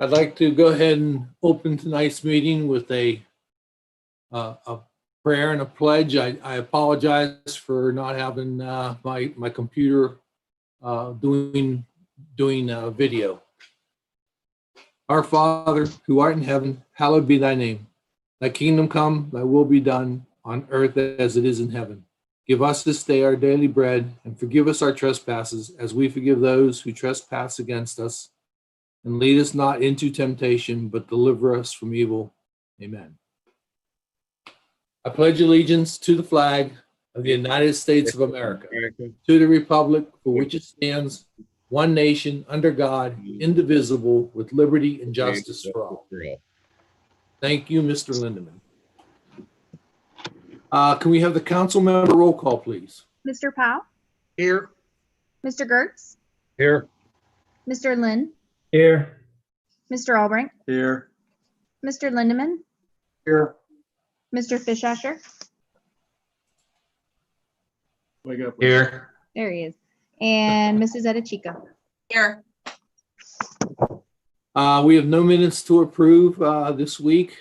I'd like to go ahead and open tonight's meeting with a prayer and a pledge. I apologize for not having my computer doing video. Our Father, who art in heaven, hallowed be thy name. Thy kingdom come, thy will be done on earth as it is in heaven. Give us this day our daily bread, and forgive us our trespasses as we forgive those who trespass against us. And lead us not into temptation, but deliver us from evil. Amen. I pledge allegiance to the flag of the United States of America, to the republic for which it stands, one nation, under God, indivisible, with liberty and justice for all. Thank you, Mr. Lindeman. Can we have the council member roll call, please? Mr. Powell? Here. Mr. Gertz? Here. Mr. Lynn? Here. Mr. Albrecht? Here. Mr. Lindeman? Here. Mr. Fischer? Wake up. Here. There he is. And Mrs. Edichica? Here. We have no minutes to approve this week.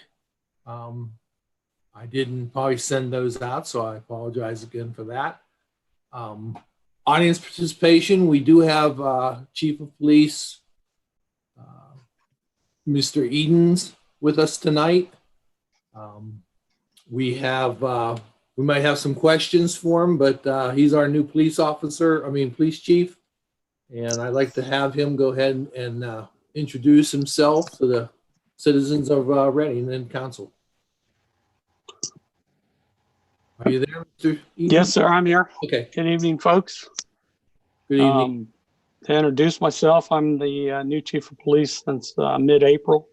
I didn't probably send those out, so I apologize again for that. Audience participation, we do have Chief of Police, Mr. Edens with us tonight. We might have some questions for him, but he's our new police chief. And I'd like to have him go ahead and introduce himself to the citizens of Reading and council. Are you there, Mr. Edens? Yes, sir, I'm here. Okay. Good evening, folks. Good evening. To introduce myself, I'm the new chief of police since mid-April.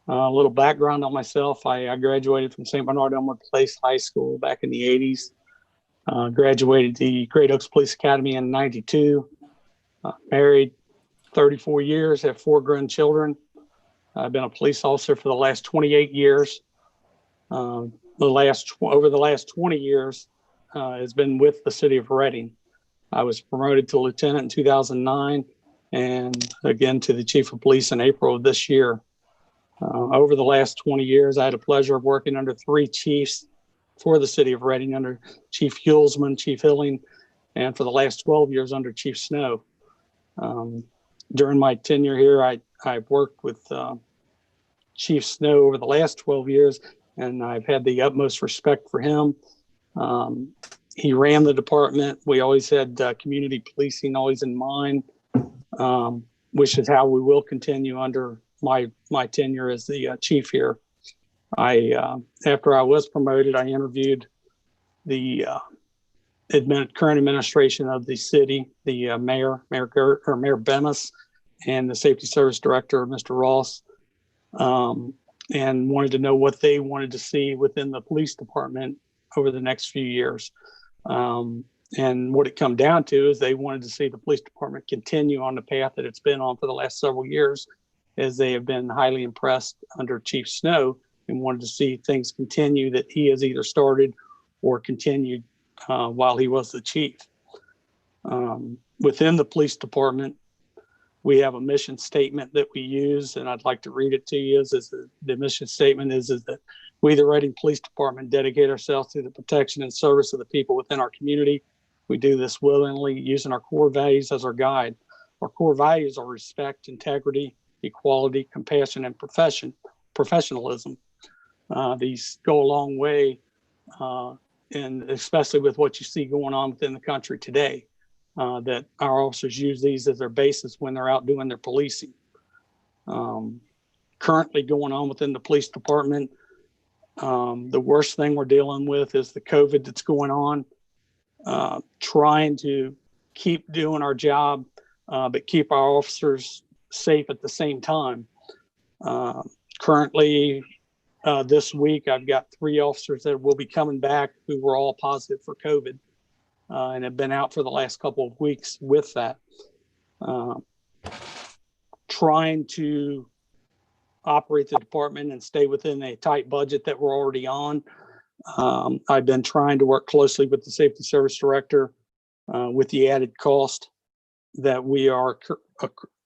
A little background on myself. I graduated from St. Bernard Elmer Place High School back in the 80s. Graduated the Great Oaks Police Academy in 92. Married 34 years, have 4 grown children. I've been a police officer for the last 28 years. Over the last 20 years has been with the city of Reading. I was promoted to lieutenant in 2009 and again to the chief of police in April of this year. Over the last 20 years, I had the pleasure of working under 3 chiefs for the city of Reading, under Chief Hulsman, Chief Hilling, and for the last 12 years under Chief Snow. During my tenure here, I worked with Chief Snow over the last 12 years, and I've had the utmost respect for him. He ran the department. We always had community policing always in mind, which is how we will continue under my tenure as the chief here. After I was promoted, I interviewed the current administration of the city, the Mayor Bemis, and the Safety Service Director, Mr. Ross, and wanted to know what they wanted to see within the police department over the next few years. And what it come down to is they wanted to see the police department continue on the path that it's been on for the last several years, as they have been highly impressed under Chief Snow and wanted to see things continue that he has either started or continued while he was the chief. Within the police department, we have a mission statement that we use, and I'd like to read it to you. The mission statement is that we, the Reading Police Department, dedicate ourselves to the protection and service of the people within our community. We do this willingly, using our core values as our guide. Our core values are respect, integrity, equality, compassion, and professionalism. These go a long way, and especially with what you see going on within the country today, that our officers use these as their basis when they're out doing their policing. Currently going on within the police department, the worst thing we're dealing with is the COVID that's going on. Trying to keep doing our job, but keep our officers safe at the same time. Currently, this week, I've got 3 officers that will be coming back who were all positive for COVID and have been out for the last couple of weeks with that. Trying to operate the department and stay within a tight budget that we're already on. I've been trying to work closely with the Safety Service Director with the added cost that we are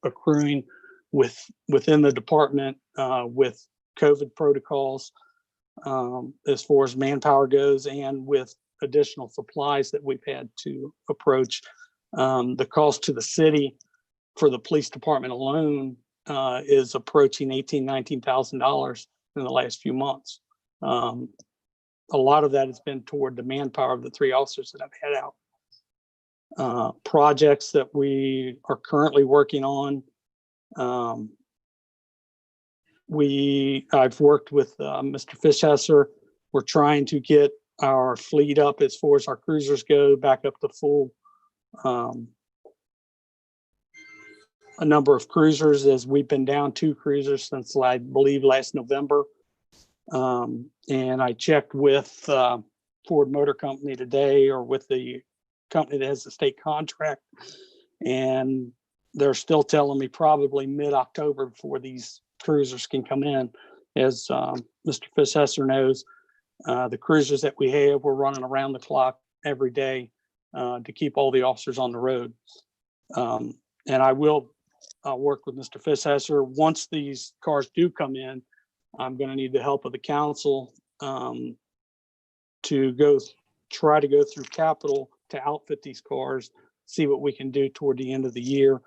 accruing within the department with COVID protocols as far as manpower goes, and with additional supplies that we've had to approach. The cost to the city for the police department alone is approaching $18,000–19,000 in the last few months. A lot of that has been toward the manpower of the 3 officers that I've had out. Projects that we are currently working on. I've worked with Mr. Fishesser. We're trying to get our fleet up as far as our cruisers go, back up to full a number of cruisers, as we've been down 2 cruisers since I believe last November. And I checked with Ford Motor Company today, or with the company that has the state contract, and they're still telling me probably mid-October before these cruisers can come in. As Mr. Fishesser knows, the cruisers that we have, we're running around the clock every day to keep all the officers on the road. And I will work with Mr. Fishesser. Once these cars do come in, I'm going to need the help of the council to try to go through capital to outfit these cars, see what we can do toward the end of the year,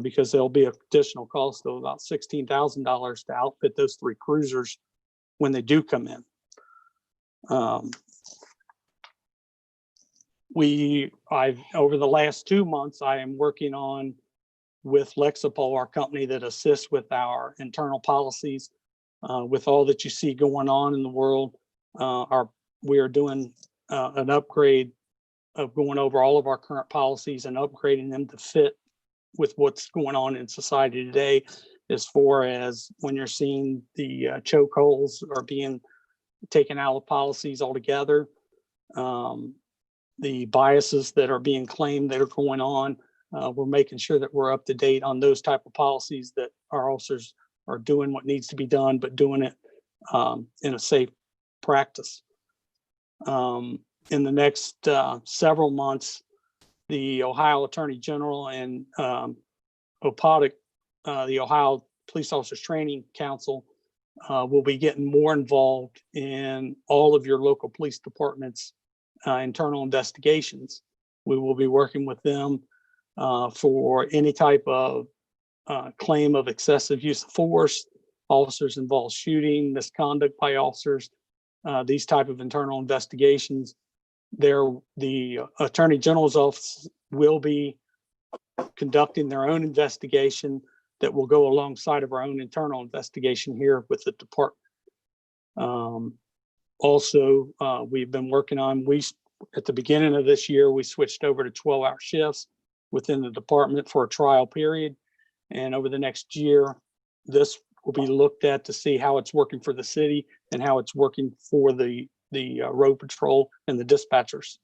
because there'll be an additional cost of about $16,000 to outfit those 3 cruisers when they do come in. Over the last 2 months, I am working on with Lexipol, our company that assists with our internal policies. With all that you see going on in the world, we are doing an upgrade of going over all of our current policies and upgrading them to fit with what's going on in society today, as far as when you're seeing the chokeholds are being taken out of policies altogether, the biases that are being claimed that are going on. We're making sure that we're up to date on those type of policies, that our officers are doing what needs to be done, but doing it in a safe practice. In the next several months, the Ohio Attorney General and OPODIC, the Ohio Police Officers Training Council, will be getting more involved in all of your local police departments' internal investigations. We will be working with them for any type of claim of excessive use of force, officers involved shooting, misconduct by officers, these type of internal investigations. The Attorney General's office will be conducting their own investigation that will go alongside of our own internal investigation here with the department. Also, we've been working on, at the beginning of this year, we switched over to 12-hour shifts within the department for a trial period. And over the next year, this will be looked at to see how it's working for the city and how it's working for the road patrol and the dispatchers.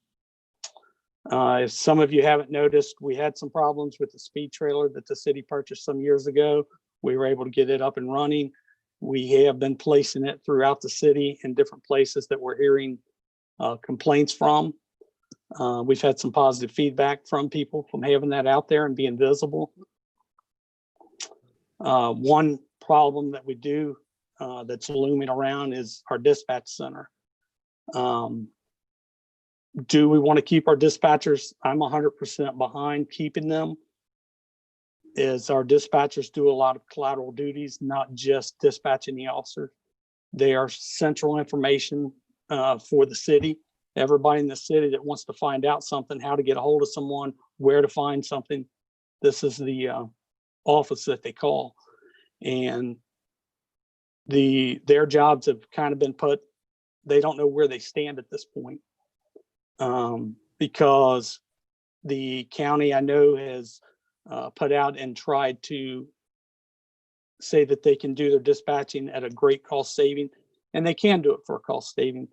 If some of you haven't noticed, we had some problems with the speed trailer that the city purchased some years ago. We were able to get it up and running. We have been placing it throughout the city in different places that we're hearing complaints from. We've had some positive feedback from people from having that out there and being visible. One problem that we do that's looming around is our dispatch center. Do we want to keep our dispatchers? I'm 100% behind keeping them, as our dispatchers do a lot of collateral duties, not just dispatching the officer. They are central information for the city. Everybody in the city that wants to find out something, how to get a hold of someone, where to find something, this is the office that they call. And their jobs have kind of been put, they don't know where they stand at this point. Because the county, I know, has put out and tried to say that they can do their dispatching at a great cost saving, and they can do it for a cost saving.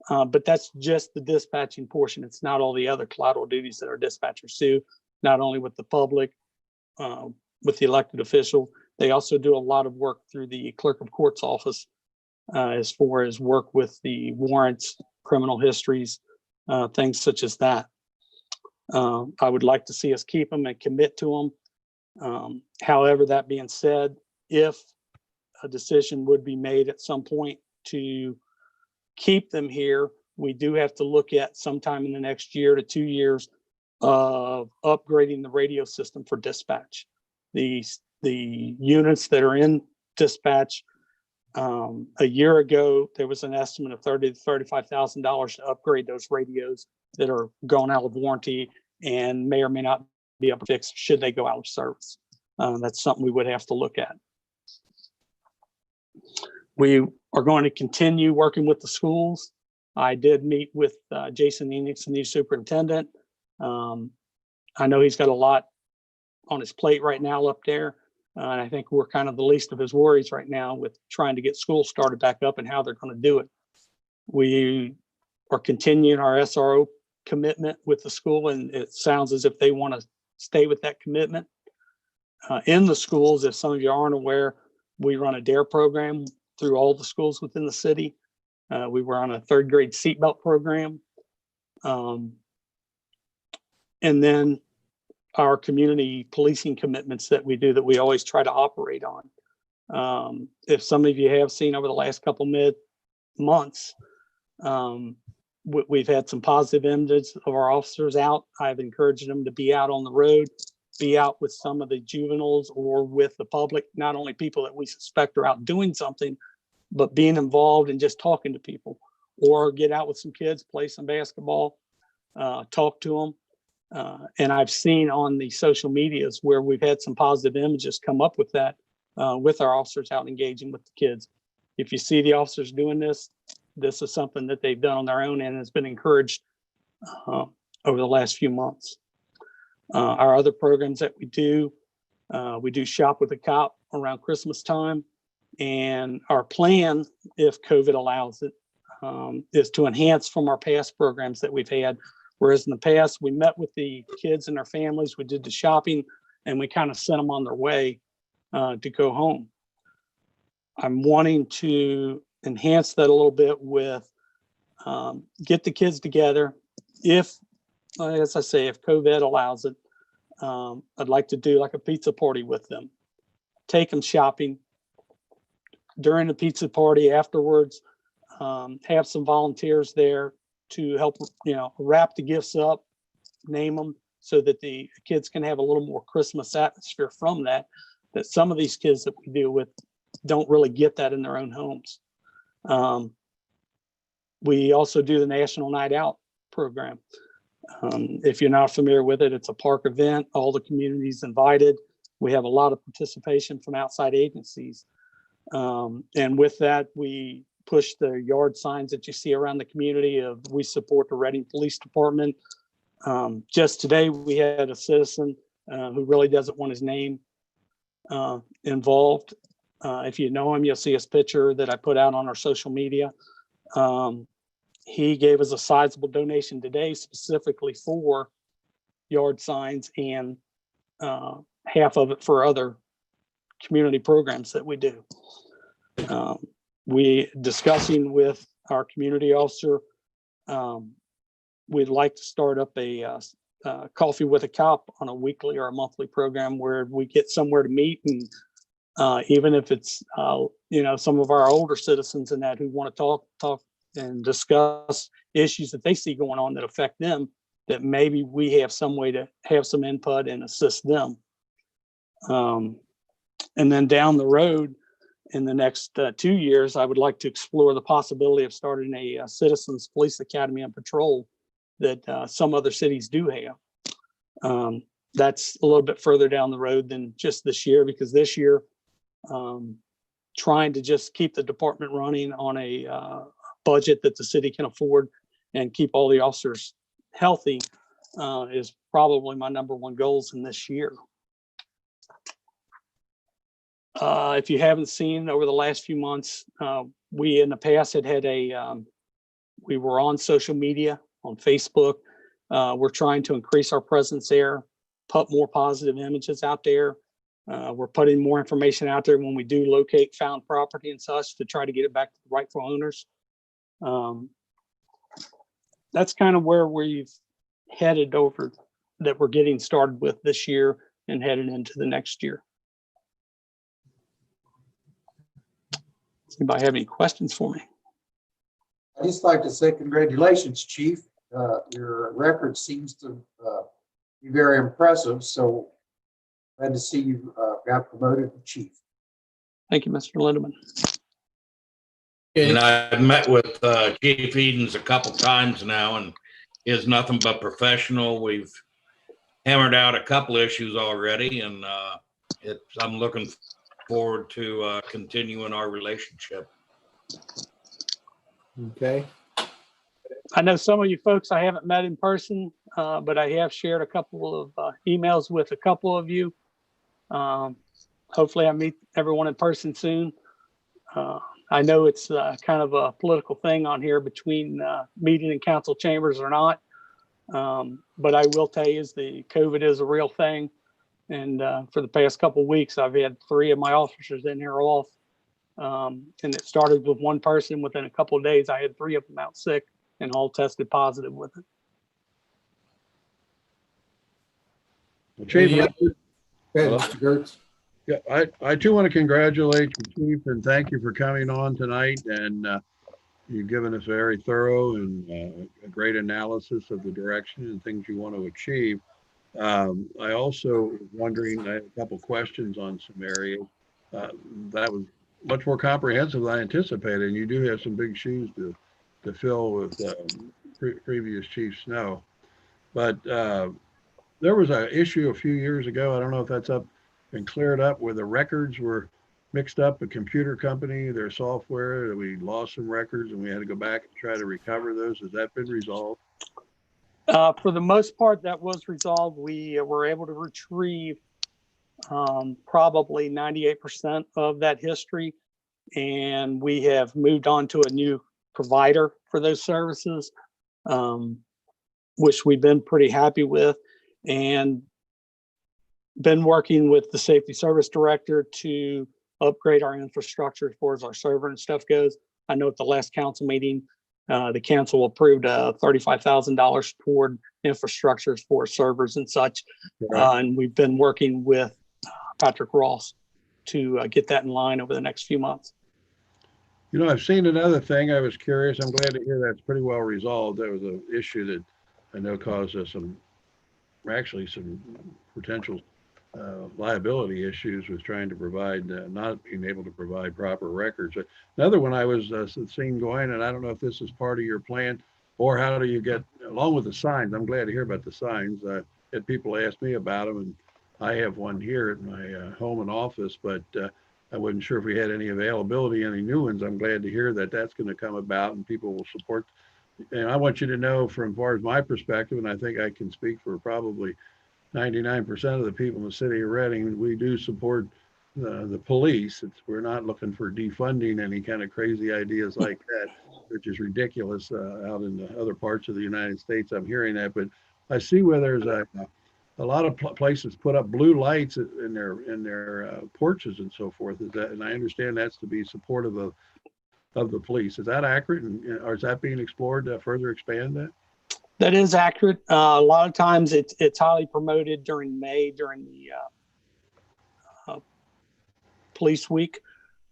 But that's just the dispatching portion. It's not all the other collateral duties that our dispatchers do, not only with the public, with the elected official. They also do a lot of work through the clerk of court's office as far as work with the warrants, criminal histories, things such as that. I would like to see us keep them and commit to them. However, that being said, if a decision would be made at some point to keep them here, we do have to look at sometime in the next year to 2 years of upgrading the radio system for dispatch. The units that are in dispatch, a year ago, there was an estimate of $30,000 to $35,000 to upgrade those radios that are going out of warranty and may or may not be able to fix should they go out of service. That's something we would have to look at. We are going to continue working with the schools. I did meet with Jason Enix, the new superintendent. I know he's got a lot on his plate right now up there. And I think we're kind of the least of his worries right now with trying to get school started back up and how they're going to do it. We are continuing our SRO commitment with the school, and it sounds as if they want to stay with that commitment. In the schools, if some of you aren't aware, we run a DARE program through all the schools within the city. We were on a 3rd grade seatbelt program. And then our community policing commitments that we do that we always try to operate on. If some of you have seen over the last couple months, we've had some positive images of our officers out. I've encouraged them to be out on the road, be out with some of the juveniles or with the public, not only people that we suspect are out doing something, but being involved and just talking to people, or get out with some kids, play some basketball, talk to them. And I've seen on the social medias where we've had some positive images come up with that, with our officers out engaging with the kids. If you see the officers doing this, this is something that they've done on their own and has been encouraged over the last few months. Our other programs that we do Shop with a Cop around Christmas time. And our plan, if COVID allows it, is to enhance from our past programs that we've had. Whereas in the past, we met with the kids and their families, we did the shopping, and we kind of sent them on their way to go home. I'm wanting to enhance that a little bit with get the kids together. If, as I say, if COVID allows it, I'd like to do like a pizza party with them. Take them shopping. During the pizza party afterwards, have some volunteers there to help, wrap the gifts up, name them, so that the kids can have a little more Christmas atmosphere from that some of these kids that we deal with don't really get that in their own homes. We also do the National Night Out program. If you're not familiar with it, it's a park event. All the community's invited. We have a lot of participation from outside agencies. And with that, we push the yard signs that you see around the community of we support the Reading Police Department. Just today, we had a citizen who really doesn't want his name involved. If you know him, you'll see his picture that I put out on our social media. He gave us a sizable donation today specifically for yard signs and half of it for other community programs that we do. We discussing with our community officer, we'd like to start up a coffee with a cop on a weekly or a monthly program where we get somewhere to meet, and even if it's some of our older citizens and that who want to talk and discuss issues that they see going on that affect them, that maybe we have some way to have some input and assist them. And then down the road, in the next 2 years, I would like to explore the possibility of starting a Citizens Police Academy and Patrol that some other cities do have. That's a little bit further down the road than just this year, because this year, trying to just keep the department running on a budget that the city can afford and keep all the officers healthy is probably my number one goals in this year. If you haven't seen over the last few months, we in the past had we were on social media, on Facebook. We're trying to increase our presence there, put more positive images out there. We're putting more information out there when we do locate found property and such to try to get it back to the rightful owners. That's kind of where we've headed over, that we're getting started with this year and heading into the next year. Does anybody have any questions for me? I'd just like to say congratulations, Chief. Your record seems to be very impressive, so glad to see you got promoted to Chief. Thank you, Mr. Lindeman. And I've met with Chief Edens a couple times now, and he is nothing but professional. We've hammered out a couple issues already, and I'm looking forward to continuing our relationship. Okay. I know some of you folks I haven't met in person, but I have shared a couple of emails with a couple of you. Hopefully I meet everyone in person soon. I know it's kind of a political thing on here between meeting in council chambers or not. But I will tell you is the COVID is a real thing. And for the past couple of weeks, I've had 3 of my officers in here off. And it started with one person. Within a couple of days, I had 3 of them out sick and all tested positive with it. Chief, Any other- Go ahead, Mr. Gertz. yeah, I too want to congratulate you, Chief, and thank you for coming on tonight. And you've given us very thorough and a great analysis of the direction and things you want to achieve. I also was wondering, I had a couple questions on some areas. That was much more comprehensive than I anticipated. And you do have some big shoes to fill with previous Chief Snow. But there was an issue a few years ago. I don't know if that's up and cleared up, where the records were mixed up. A computer company, their software, we lost some records and we had to go back and try to recover those. Has that been resolved? For the most part, that was resolved. We were able to retrieve probably 98% of that history, and we have moved on to a new provider for those services, which we've been pretty happy with, and been working with the safety service director to upgrade our infrastructure as far as our server and stuff goes. I know at the last council meeting, the council approved $35,000 toward infrastructures for servers and such. And we've been working with Patrick Ross to get that in line over the next few months. You know, I've seen another thing. I was curious. I'm glad to hear that's pretty well resolved. There was an issue that I know caused us some potential liability issues with trying to provide, not being able to provide proper records. Another one I was seeing going, and I don't know if this is part of your plan, or how do you get along with the signs? I'm glad to hear about the signs. Had people ask me about them, and I have one here at my home and office, but I wasn't sure if we had any availability, any new ones. I'm glad to hear that that's going to come about and people will support. And I want you to know, from far as my perspective, and I think I can speak for probably 99% of the people in the city of Reading, we do support the police. We're not looking for defunding any kind of crazy ideas like that, which is ridiculous out in the other parts of the United States. I'm hearing that, but I see where there's a lot of places put up blue lights in their porches and so forth. Is that, and I understand that's to be supportive of the police. Is that accurate, or is that being explored to further expand that? That is accurate. A lot of times it's highly promoted during May, during the police week.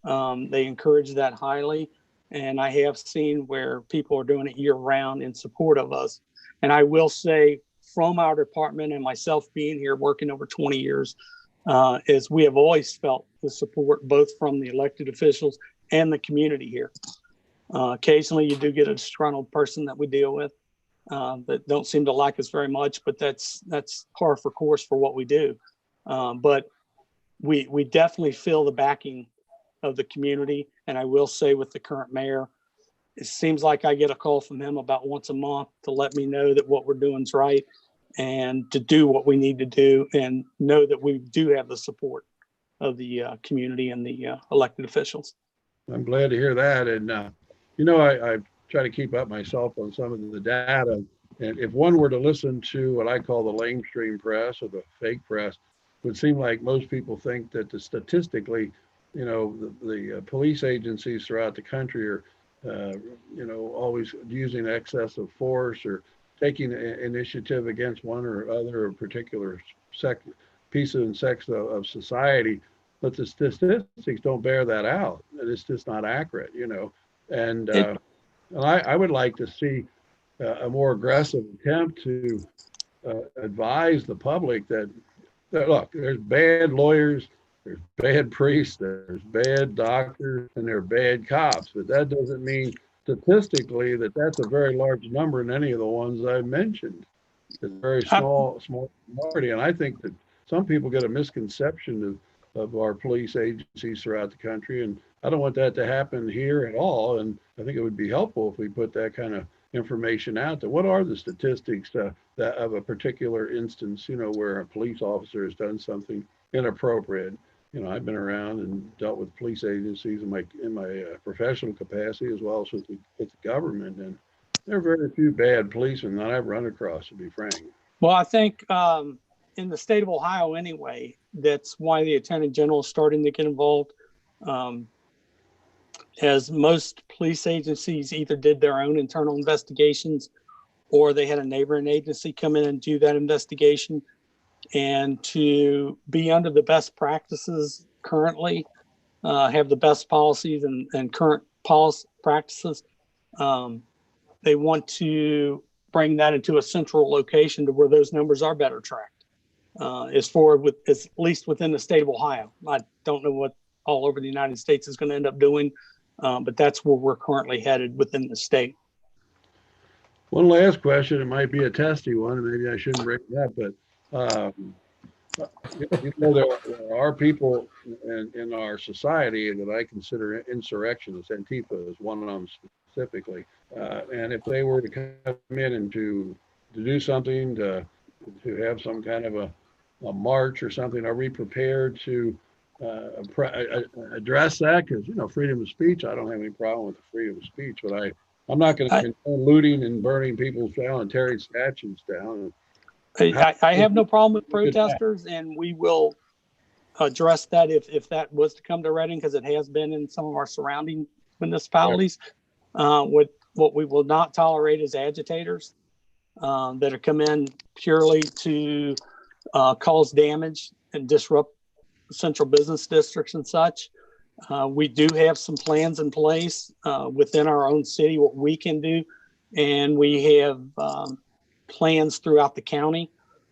They encourage that highly. And I have seen where people are doing it year round in support of us. And I will say, from our department and myself being here working over 20 years, is we have always felt the support both from the elected officials and the community here. Occasionally you do get a disgruntled person that we deal with that don't seem to like us very much, but that's par for course for what we do. But we definitely feel the backing of the community. And I will say, with the current mayor, it seems like I get a call from him about once a month to let me know that what we're doing is right and to do what we need to do, and know that we do have the support of the community and the elected officials. I'm glad to hear that. And, you know, I try to keep up myself on some of the data. And if one were to listen to what I call the lamestream press or the fake press, it would seem like most people think that statistically, you know, the police agencies throughout the country are, you know, always using excessive force or taking initiative against one or other particular piece and sex of society, but the statistics don't bear that out, and it's just not accurate, you know. And I would like to see a more aggressive attempt to advise the public that look, there's bad lawyers, there's bad priests, there's bad doctors, and there are bad cops. But that doesn't mean statistically that that's a very large number in any of the ones I mentioned. It's a very small minority. And I think that some people get a misconception of our police agencies throughout the country. And I don't want that to happen here at all. And I think it would be helpful if we put that kind of information out there. What are the statistics that of a particular instance, you know, where a police officer has done something inappropriate? You know, I've been around and dealt with police agencies in my professional capacity as well as with the government, and there are very few bad policemen that I've run across, to be frank. Well, I think in the state of Ohio anyway, that's why the Attorney General is starting to get involved. As most police agencies either did their own internal investigations or they had a neighboring agency come in and do that investigation. And to be under the best practices currently, have the best policies and current policy practices, they want to bring that into a central location to where those numbers are better tracked. At least within the state of Ohio. I don't know what all over the United States is going to end up doing, but that's where we're currently headed within the state. One last question, it might be a testy one, and maybe I shouldn't bring it up, but you know, there are people in our society that I consider insurrectionists. Antifa is one of them specifically. And if they were to come in and to do something, to have some kind of a march or something, are we prepared to address that? Because, you know, freedom of speech, I don't have any problem with the freedom of speech, but I'm not going to condone looting and burning people's voluntary statues down. I have no problem with protesters, and we will address that if that was to come to Reading, because it has been in some of our surrounding municipalities. What we will not tolerate is agitators that are come in purely to cause damage and disrupt central business districts and such. We do have some plans in place within our own city, what we can do, and we have plans throughout the county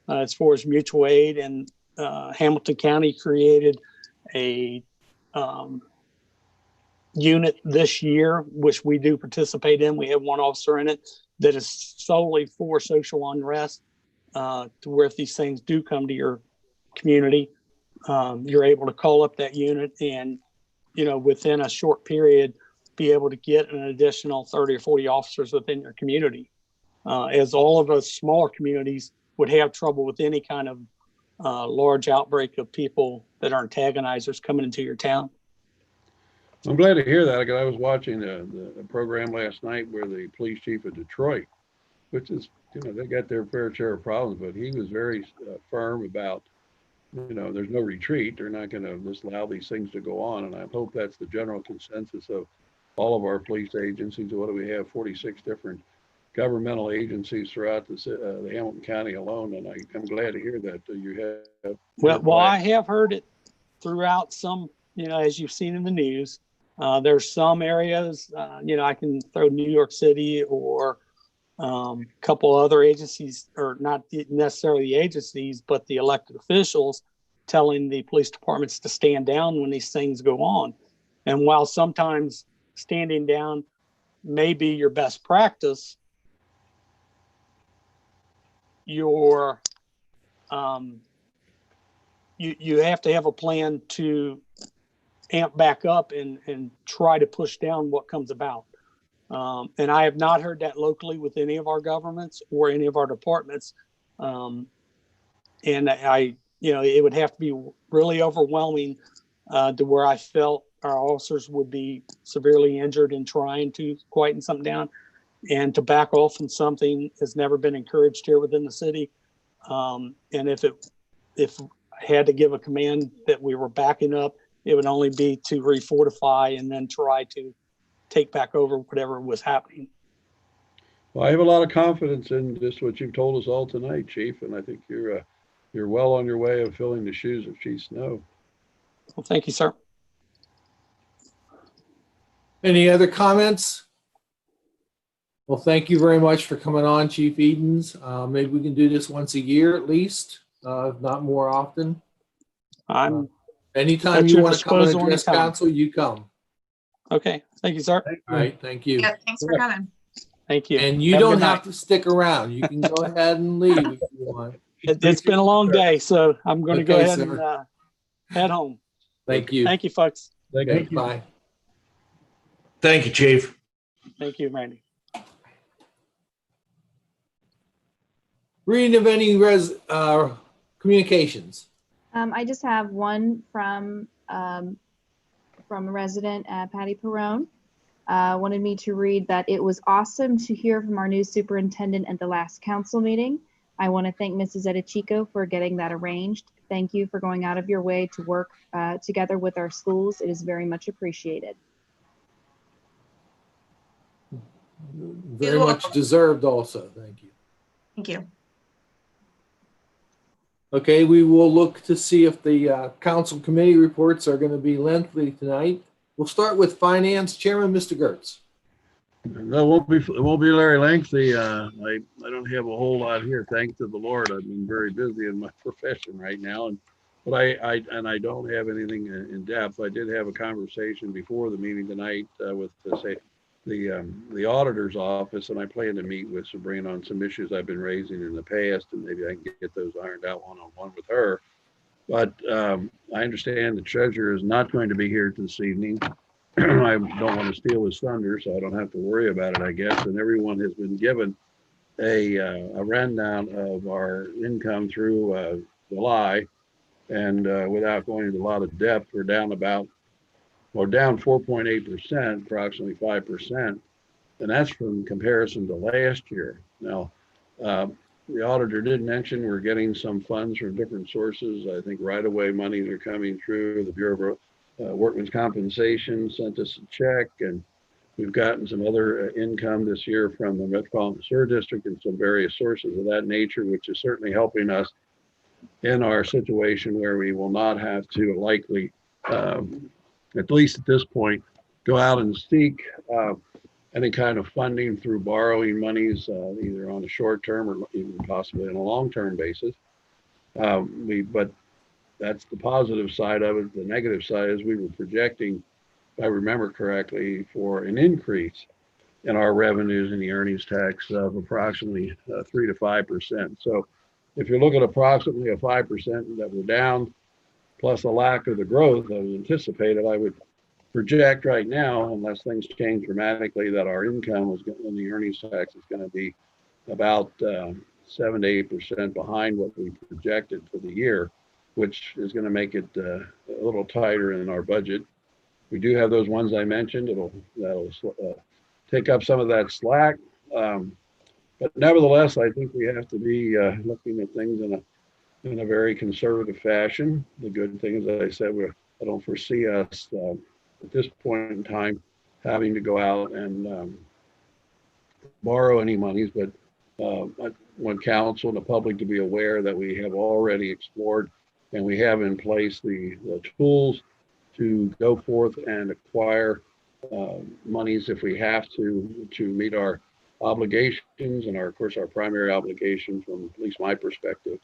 as far as mutual aid, and Hamilton County created a unit this year, which we do participate in. We have one officer in it that is solely for social unrest, to where if these things do come to your community, you're able to call up that unit and, you know, within a short period, be able to get an additional 30 or 40 officers within your community. As all of those smaller communities would have trouble with any kind of large outbreak of people that are antagonizers coming into your town. I'm glad to hear that, because I was watching the program last night where the police chief of Detroit, which is, you know, they got their fair share of problems, but he was very firm about, you know, there's no retreat. They're not going to just allow these things to go on. And I hope that's the general consensus of all of our police agencies. What do we have? 46 different governmental agencies throughout the Hamilton County alone. And I'm glad to hear that you have. Well, I have heard it throughout some, you know, as you've seen in the news. There's some areas, you know, I can throw New York City or a couple other agencies, or not necessarily the agencies, but the elected officials telling the police departments to stand down when these things go on. And while sometimes standing down may be your best practice, you have to have a plan to amp back up and try to push down what comes about. And I have not heard that locally with any of our governments or any of our departments. And you know, it would have to be really overwhelming to where I felt our officers would be severely injured in trying to quieten something down. And to back off from something has never been encouraged here within the city. And if I had to give a command that we were backing up, it would only be to refortify and then try to take back over whatever was happening. Well, I have a lot of confidence in just what you've told us all tonight, Chief, and I think you're you're well on your way of filling the shoes of Chief Snow. Well, thank you, sir. Any other comments? Well, thank you very much for coming on, Chief Edens. Maybe we can do this once a year at least, if not more often. I'm Anytime At you your want to come and disposal address anytime. council, you come. okay. Thank you, sir. All right, thank you. Yeah, thanks for coming. Thank you. And you Have a don't good have night. to stick around. You can go ahead and leave if you want. It's been a long day, so I'm going to go Okay, ahead sir. and head home. Thank you. Thank you, folks. Okay, bye. Thank you, Chief. Thank you, Randy. Reading of any communications. I just have one from resident Patty Perrone. Wanted me to read that it was awesome to hear from our new superintendent at the last council meeting. I want to thank Mrs. Edichico for getting that arranged. Thank you for going out of your way to work together with our schools. It is very much appreciated. Very much deserved also. Thank you. Thank you. Okay, we will look to see if the council committee reports are going to be lengthy tonight. We'll start with Finance Chairman, Mr. Gertz. No, it won't be very lengthy. I don't have a whole lot here. Thanks to the Lord. I've been very busy in my profession right now, but I don't have anything in depth. I did have a conversation before the meeting tonight with the auditor's office, and I plan to meet with Sabrina on some issues I've been raising in the past, and maybe I can get those ironed out one-on-one with her. But I understand the treasurer is not going to be here this evening. I don't want to steal his thunder, so I don't have to worry about it, I guess. And everyone has been given a rundown of our income through July. And without going into a lot of depth, we're down 4.8%, approximately 5%. And that's from comparison to last year. Now, the auditor did mention we're getting some funds from different sources. I think right-of-way monies are coming through. The Bureau of Workmen's Compensation sent us a check, and we've gotten some other income this year from the Metropolitan Sewer District and some various sources of that nature, which is certainly helping us in our situation where we will not have to likely, at least at this point, go out and seek any kind of funding through borrowing monies, either on a short term or even possibly on a long-term basis. But that's the positive side of it. The negative side is we were projecting, if I remember correctly, for an increase in our revenues and the earnings tax of approximately 3 to 5%. So if you're looking at approximately a 5% that we're down, plus a lack of the growth that was anticipated, I would project right now, unless things change dramatically, that our income and the earnings tax is going to be about 7 to 8% behind what we projected for the year, which is going to make it a little tighter in our budget. We do have those ones I mentioned. That'll take up some of that slack. But nevertheless, I think we have to be looking at things in a very conservative fashion. The good thing is, as I said, I don't foresee us at this point in time having to go out and borrow any monies, but I want council and the public to be aware that we have already explored and we have in place the tools to go forth and acquire monies if we have to meet our obligations. And of course, our primary obligation, from at least my perspective,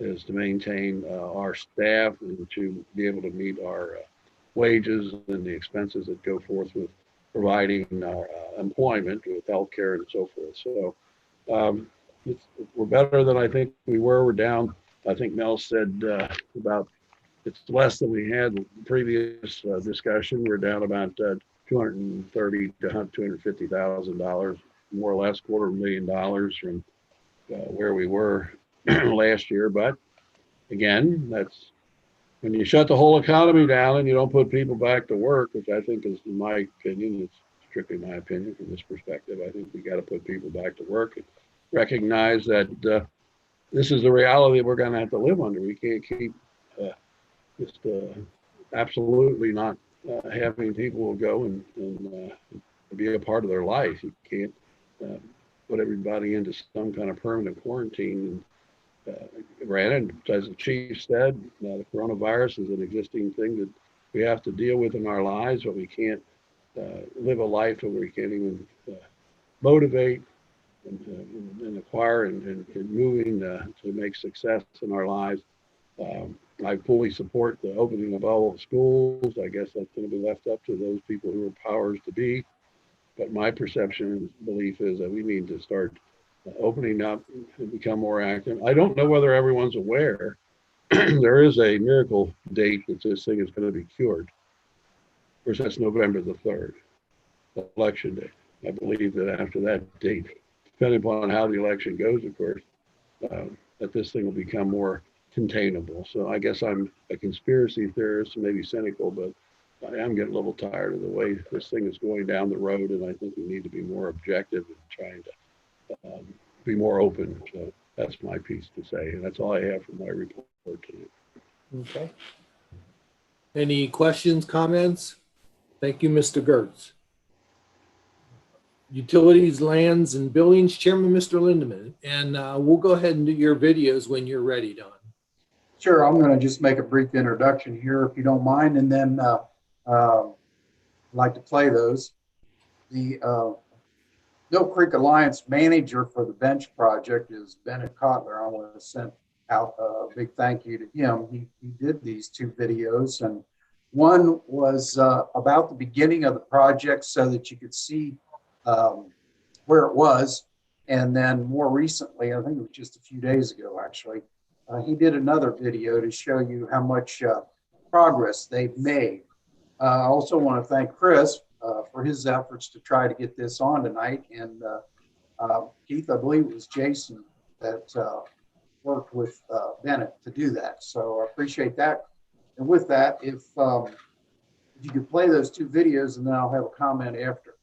is to maintain our staff and to be able to meet our wages and the expenses that go forth with providing our employment with healthcare and so forth. So we're better than I think we were. We're down, I think Mel said about, it's less than we had the previous discussion. We're down about $230,000 to $250,000, more or less $250,000 from where we were last year. But again, that's when you shut the whole economy down and you don't put people back to work, which I think is, in my opinion, it's strictly my opinion from this perspective. I think we got to put people back to work and recognize that this is the reality we're going to have to live under. We can't keep just absolutely not having people go and be a part of their life. You can't put everybody into some kind of permanent quarantine Granted, as the chief said, the coronavirus is an existing thing that we have to deal with in our lives, but we can't live a life where we can't even motivate and acquire and moving to make success in our lives. I fully support the opening of all schools. I guess that's going to be left up to those people who are powers to be. But my perception and belief is that we need to start opening up and become more active. I don't know whether everyone's aware. There is a miracle date that this thing is going to be cured. Of course, that's November the 3rd, election day. I believe that after that date, depending upon how the election goes, of course, that this thing will become more containable. So I guess I'm a conspiracy theorist, maybe cynical, but I am getting a little tired of the way this thing is going down the road, and I think we need to be more objective and trying to be more open. So that's my piece to say, and that's all I have for my report tonight. Okay. Any questions, comments? Thank you, Mr. Gertz. Utilities, Lands, and Buildings Chairman, Mr. Lindeman. And we'll go ahead and do your videos when you're ready, Don. Sure, I'm going to just make a brief introduction here, if you don't mind, and then I'd like to play those. The Mill Creek Alliance manager for the bench project is Bennett Kotler. I want to send out a big thank you to him. He did these 2 videos, and one was about the beginning of the project so that you could see where it was. And then more recently, I think it was just a few days ago, actually, he did another video to show you how much progress they've made. I also want to thank Chris for his efforts to try to get this on tonight. And Keith, I believe it was Jason that worked with Bennett to do that. So I appreciate that. And with that, if you could play those 2 videos, and then I'll have a comment after.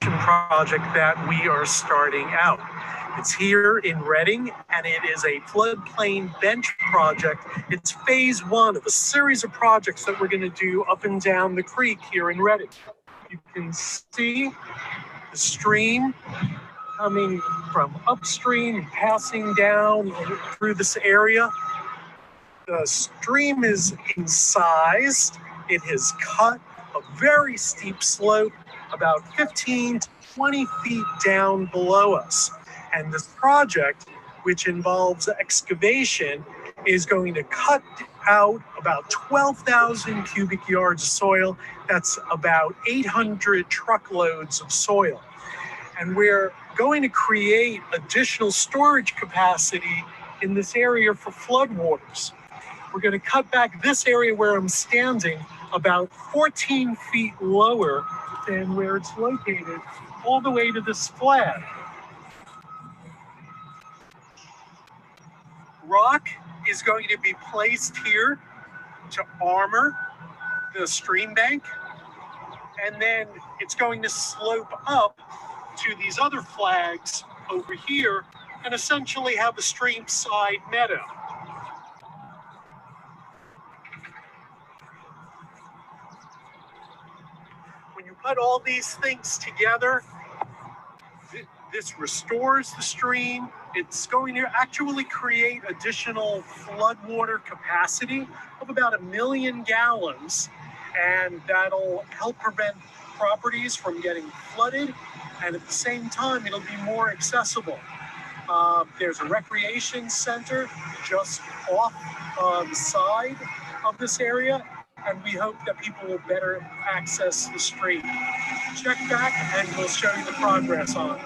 Project that we are starting out. It's here in Reading, and it is a floodplain bench project. It's phase 1 of a series of projects that we're going to do up and down the creek here in Reading. You can see the stream coming from upstream, passing down through this area. The stream is incised. It has cut a very steep slope about 15 to 20 feet down below us. And this project, which involves excavation, is going to cut out about 12,000 cubic yards of soil. That's about 800 truckloads of soil. And we're going to create additional storage capacity in this area for floodwaters. We're going to cut back this area where I'm standing about 14 feet lower than where it's located, all the way to this flag. Rock is going to be placed here to armor the stream bank, and then it's going to slope up to these other flags over here and essentially have a stream side meadow. When you put all these things together, this restores the stream. It's going to actually create additional floodwater capacity of about 1 million gallons, and that'll help prevent properties from getting flooded, and at the same time, it'll be more accessible. There's a recreation center just off the side of this area, and we hope that people will better access the stream. Check back and we'll show you the progress on it.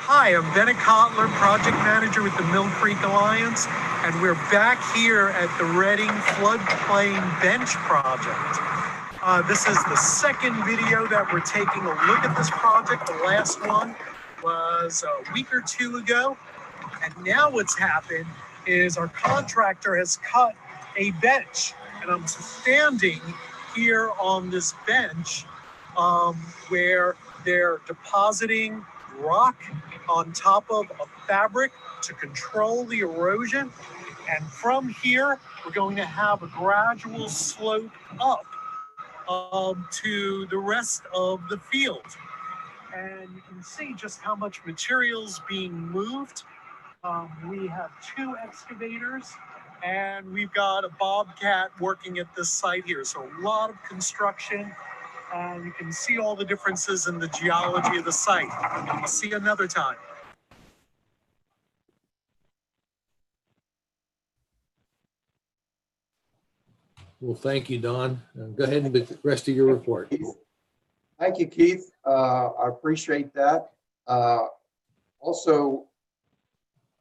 Hi, I'm Bennett Kotler, Project Manager with the Mill Creek Alliance, and we're back here at the Reading Floodplain Bench Project. This is the second video that we're taking a look at this project. The last one was a week or two ago, and now what's happened is our contractor has cut a bench, and I'm standing here on this bench where they're depositing rock on top of a fabric to control the erosion. And from here, we're going to have a gradual slope up to the rest of the field. And you can see just how much material's being moved. We have 2 excavators and we've got a bobcat working at this site here. So a lot of construction. You can see all the differences in the geology of the site. I'll see you another time. Well, thank you, Don. Go ahead and the rest of your report. Thank you, Keith. I appreciate that. Also,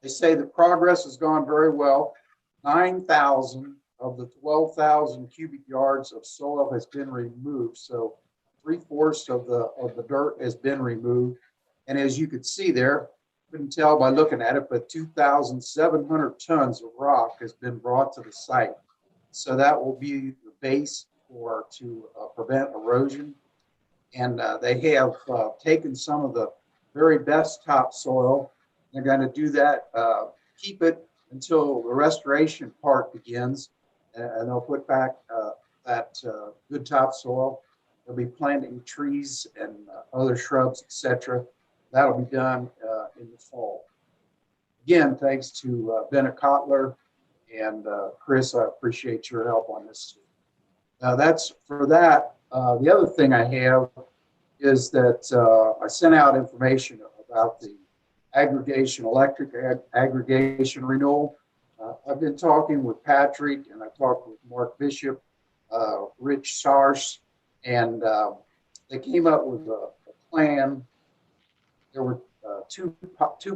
they say the progress has gone very well. 9,000 of the 12,000 cubic yards of soil has been removed. So 3/4 of the dirt has been removed. And as you could see there, couldn't tell by looking at it, but 2,700 tons of rock has been brought to the site. So that will be the base to prevent erosion. And they have taken some of the very best topsoil. They're going to do that, keep it until the restoration part begins, and they'll put back that good topsoil. They'll be planting trees and other shrubs, etc. That'll be done in the fall. Again, thanks to Bennett Kotler and Chris. I appreciate your help on this. That's for that. The other thing I have is that I sent out information about the electric aggregation renewal. I've been talking with Patrick, and I talked with Mark Bishop, Rich Sars, and they came up with a plan. There were two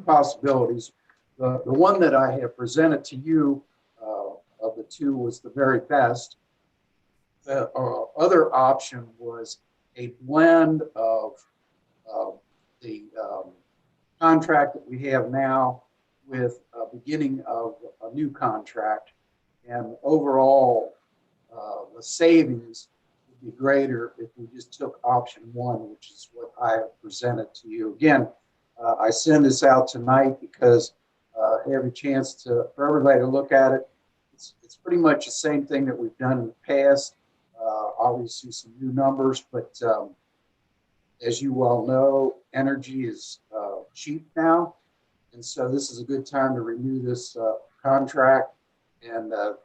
possibilities. The one that I have presented to you of the two was the very best. The other option was a blend of the contract that we have now with a beginning of a new contract, and overall the savings would be greater if we just took option 1, which is what I have presented to you. Again, I send this out tonight because I have a chance for everybody to look at it. It's pretty much the same thing that we've done in the past. Obviously some new numbers, but as you well know, energy is cheap now. And so this is a good time to renew this contract. And the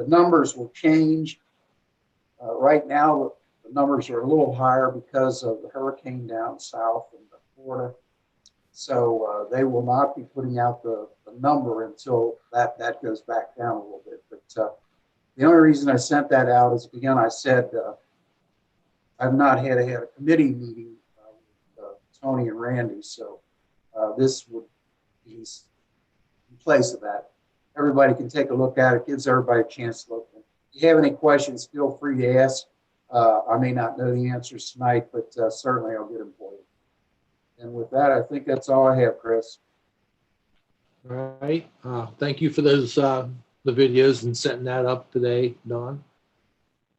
numbers will change. Right now, the numbers are a little higher because of the hurricane down south in Florida. So they will not be putting out the number until that goes back down a little bit. But the only reason I sent that out is, again, I said I've not had a committee meeting with Tony and Randy, so this would be in place of that. Everybody can take a look at it, gives everybody a chance to look. If you have any questions, feel free to ask. I may not know the answers tonight, but certainly I'll get them for you. And with that, I think that's all I have, Chris. All right. Thank you for those the videos and setting that up today, Don.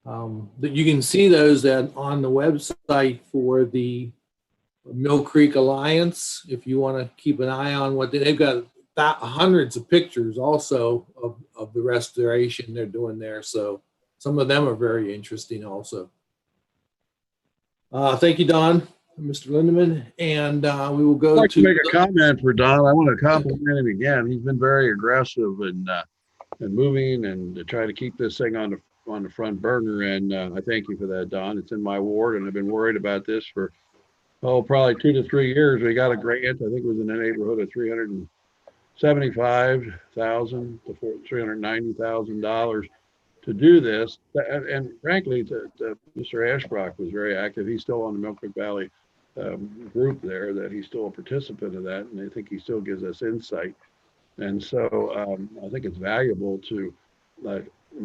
You can see those on the website for the Mill Creek Alliance. If you want to keep an eye on what they've got, hundreds of pictures also of the restoration they're doing there. So some of them are very interesting also. Thank you, Don, Mr. Lindeman, and we will go I'd like to make a comment for Don. I want to compliment him again. He's been very aggressive in moving and to try to keep this thing on the front burner. And I thank you for that, Don. It's in my ward, and I've been worried about this for probably 2 to 3 years. We got a grant. I think it was in the neighborhood of $375,000 to $390,000 to do this. And frankly, Mr. Ashbrook was very active. He's still on the Mill Creek Valley group there, that he's still a participant of that, and I think he still gives us insight. And so I think it's valuable to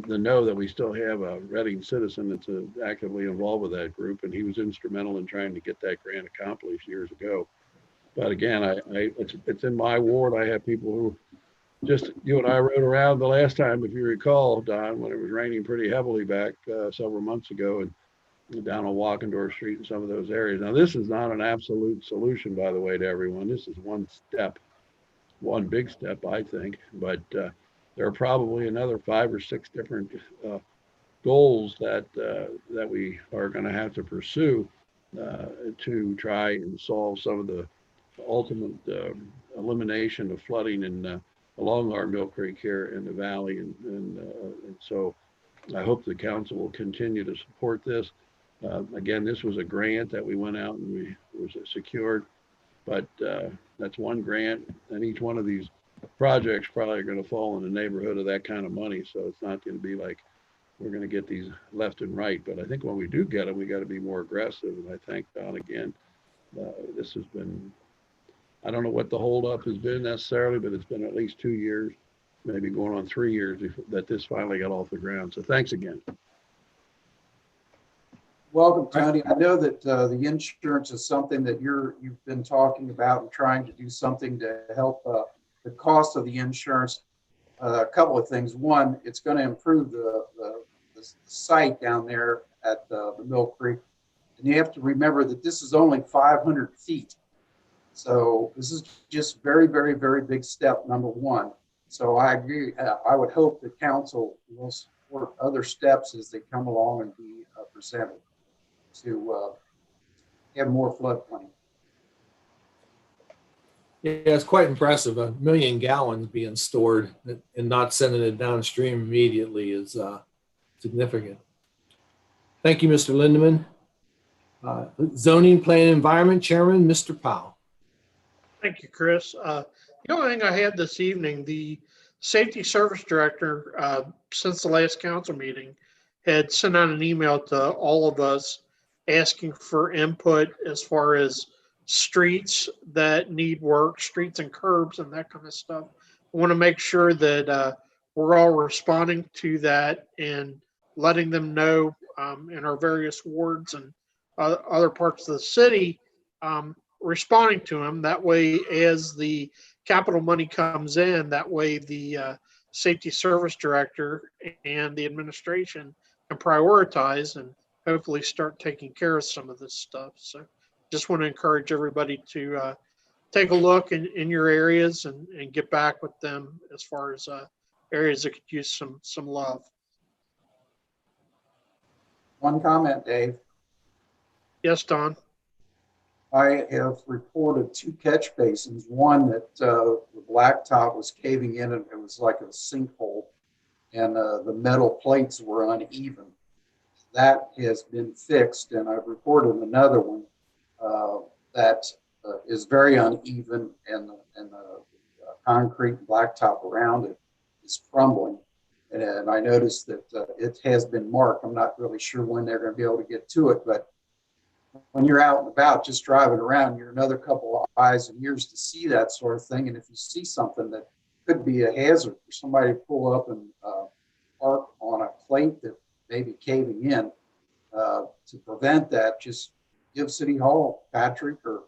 know that we still have a Reading citizen that's actively involved with that group, and he was instrumental in trying to get that grant accomplished years ago. But again, it's in my ward. I have people who just, you and I rode around the last time, if you recall, Don, when it was raining pretty heavily back several months ago, and down on Walkendorf Street and some of those areas. Now, this is not an absolute solution, by the way, to everyone. This is one step, one big step, I think. But there are probably another 5 or 6 different goals that we are going to have to pursue to try and solve some of the ultimate elimination of flooding in along our Mill Creek here in the valley, and so I hope the council will continue to support this. Again, this was a grant that we went out and we was secured, but that's one grant, and each one of these projects probably are going to fall in the neighborhood of that kind of money. So it's not going to be like we're going to get these left and right. But I think when we do get them, we got to be more aggressive. And I thank Don again. This has been, I don't know what the holdup has been necessarily, but it's been at least 2 years, maybe going on 3 years that this finally got off the ground. So thanks again. Welcome, Tony. I know that the insurance is something that you've been talking about and trying to do something to help the cost of the insurance. A couple of things. One, it's going to improve the site down there at the Mill Creek. And you have to remember that this is only 500 feet. So this is just very, very, very big step, number one. So I agree. I would hope the council will support other steps as they come along and be presented to have more floodplain. Yeah, it's quite impressive. 1 million gallons being stored and not sending it downstream immediately is significant. Thank you, Mr. Lindeman. Zoning, Plan, and Environment Chairman, Mr. Powell. Thank you, Chris. The only thing I had this evening, the Safety Service Director, since the last council meeting, had sent out an email to all of us asking for input as far as streets that need work, streets and curbs and that kind of stuff. I want to make sure that we're all responding to that and letting them know in our various wards and other parts of the city, responding to them. That way, as the capital money comes in, that way the Safety Service Director and the administration can prioritize and hopefully start taking care of some of this stuff. So just want to encourage everybody to take a look in your areas and get back with them as far as areas that could use some love. One comment, Dave. Yes, Don. I have reported 2 catch basins. One that the blacktop was caving in and it was like a sinkhole, and the metal plates were uneven. That has been fixed, and I've reported another one that is very uneven, and the concrete blacktop around it is crumbling. And I noticed that it has been marked. I'm not really sure when they're going to be able to get to it, but when you're out and about just driving around, you're another couple of eyes and ears to see that sort of thing. And if you see something that could be a hazard for somebody to pull up and park on a plate that may be caving in, to prevent that, just give City Hall, Patrick, or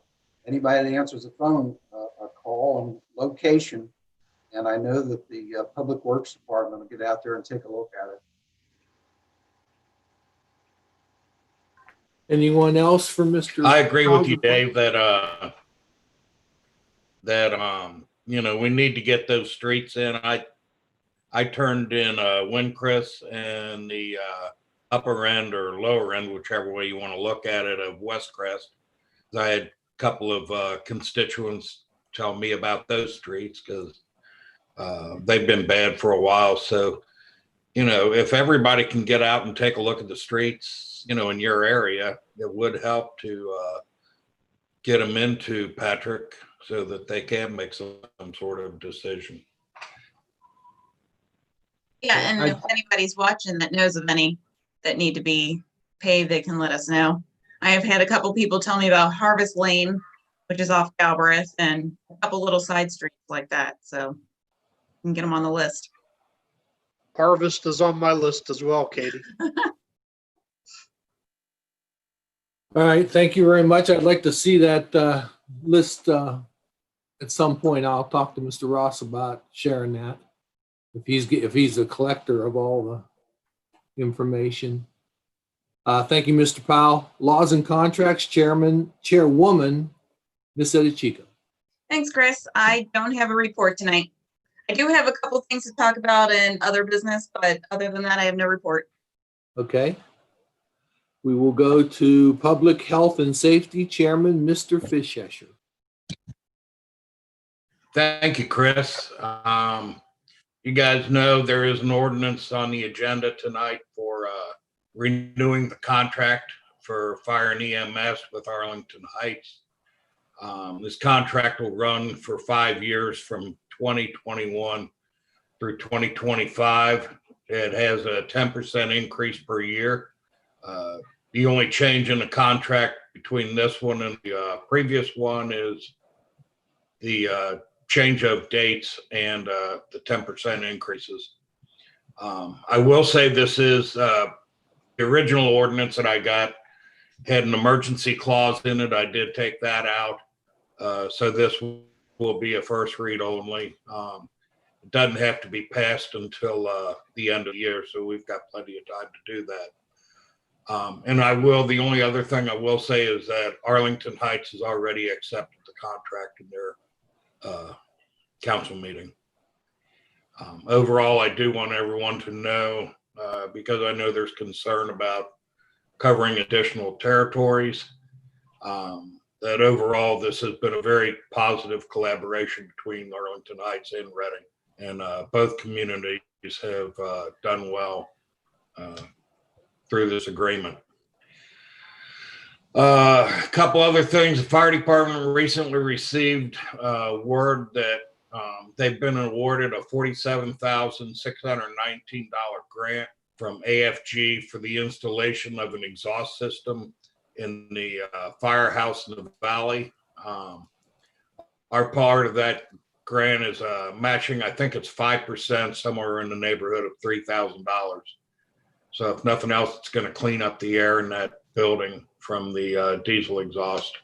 anybody that answers the phone a call and location. And I know that the Public Works Department will get out there and take a look at it. Anyone else for Mr. I agree with you, Powell's Dave, that you know, we need to get those streets in. I turned in Windcrest and the upper end or lower end, whichever way you want to look at it, of Westcrest. I had a couple of constituents tell me about those streets because they've been bad for a while. So, you know, if everybody can get out and take a look at the streets, you know, in your area, it would help to get them into Patrick so that they can make some sort of decision. Yeah, and if anybody's watching that knows of any that need to be paved, they can let us know. I have had a couple people tell me about Harvest Lane, which is off Galbraith, and a couple little side streets like that. So you can get them on the list. Harvest is on my list as well, Katie. All right, thank you very much. I'd like to see that list at some point. I'll talk to Mr. Ross about sharing that. If he's a collector of all the information. Thank you, Mr. Powell. Laws and Contracts Chairwoman, Ms. Edichico. Thanks, Chris. I don't have a report tonight. I do have a couple things to talk about in other business, but other than that, I have no report. Okay. We will go to Public Health and Safety Chairman, Mr. Fischescher. Thank you, Chris. You guys know there is an ordinance on the agenda tonight for renewing the contract for fire and EMS with Arlington Heights. This contract will run for 5 years from 2021 through 2025. It has a 10% increase per year. The only change in the contract between this one and the previous one is the change of dates and the 10% increases. I will say this is the original ordinance that I got had an emergency clause in it. I did take that out. So this will be a first read only. It doesn't have to be passed until the end of the year, so we've got plenty of time to do that. And the only other thing I will say is that Arlington Heights has already accepted the contract in their council meeting. Overall, I do want everyone to know, because I know there's concern about covering additional territories, that overall this has been a very positive collaboration between Arlington Heights and Reading, and both communities have done well through this agreement. A couple other things. The fire department recently received word that they've been awarded a $47,619 grant from AFG for the installation of an exhaust system in the firehouse in the valley. Our part of that grant is matching, I think it's 5%, somewhere in the neighborhood of $3,000. So if nothing else, it's going to clean up the air in that building from the diesel exhaust.